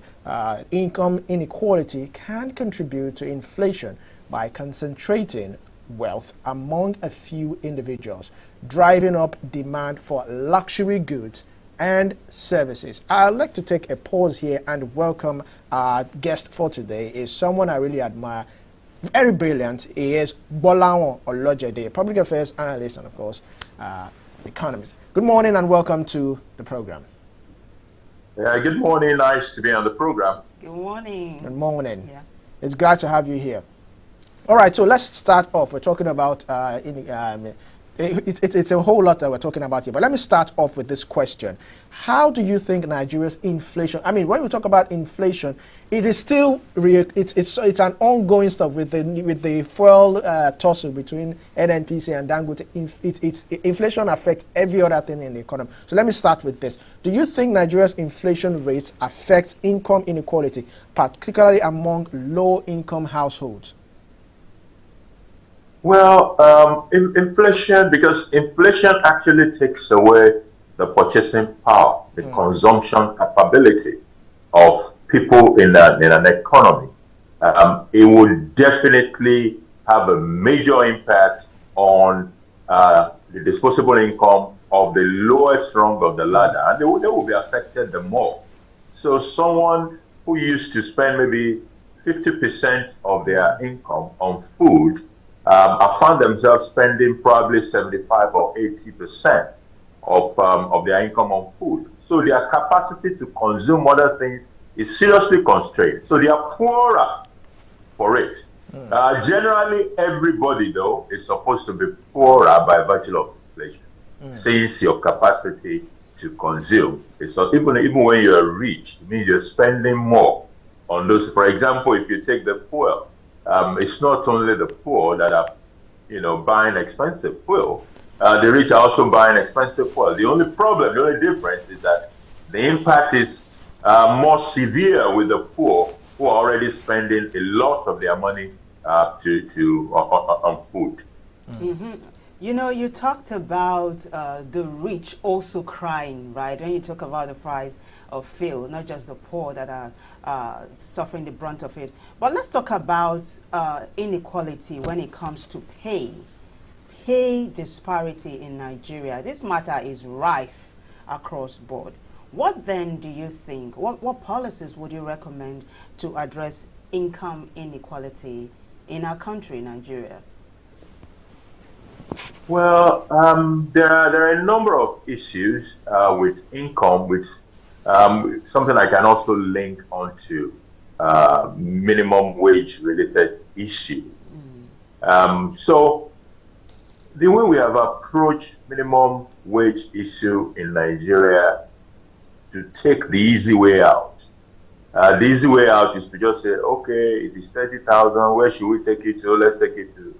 income inequality can contribute to inflation by concentrating wealth among a few individuals, driving up demand for luxury goods and services. I'd like to take a pause here and welcome our guest for today. Is someone I really admire. Very brilliant. He is Gbolahan Olojede, public affairs analyst and, of course, economist. Good morning and welcome to the program. Good morning. Nice to be on the program. Good morning. Good morning. Yeah. It's glad to have you here. All right, so let's start off. We're talking about, it's a whole lot that we're talking about here, but let me start off with this question. How do you think Nigeria's inflation, when we talk about inflation, it is still, it's an ongoing stuff with the fuel tussle between NNPC and Dangote. Inflation affects every other thing in the economy. So let me start with this. Do you think Nigeria's inflation rates affect income inequality, particularly among low-income households? Well, inflation, because inflation actually takes away the purchasing power, the consumption capability of people in an economy. It will definitely have a major impact on the disposable income of the lowest rung of the ladder, and they will be affected the more. So someone who used to spend maybe 50% of their income on food have found themselves spending probably 75 or 80% of their income on food. So their capacity to consume other things is seriously constrained. So they are poorer for it. Generally, everybody, though, is supposed to be poorer by virtue of inflation, since your capacity to consume is not, even when you're rich, it means you're spending more on those. For example, if you take the fuel, it's not only the poor that are, buying expensive fuel. The rich are also buying expensive fuel. The only difference is that the impact is more severe with the poor, who are already spending a lot of their money on food. You talked about the rich also crying, right? When you talk about the price of fuel, not just the poor that are suffering the brunt of it. But let's talk about inequality when it comes to pay disparity in Nigeria. This matter is rife across board. What then do you think, what policies would you recommend to address income inequality in our country, Nigeria? Well, there are a number of issues with income, which something I can also link onto minimum wage related issues. So the way we have approached minimum wage issue in Nigeria, to take the easy way out. The easy way out is to just say, okay, it is 30,000. Where should we take it to? Let's take it to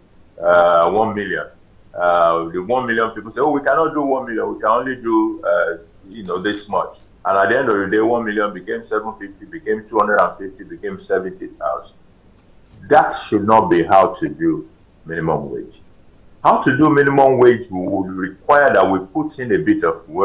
1 million. The 1 million people say, oh, we cannot do 1 million. We can only do, this much. And at the end of the day, 1 million became 750, became 250, became 70,000. That should not be how to do minimum wage. How to do minimum wage would require that we put in a bit of work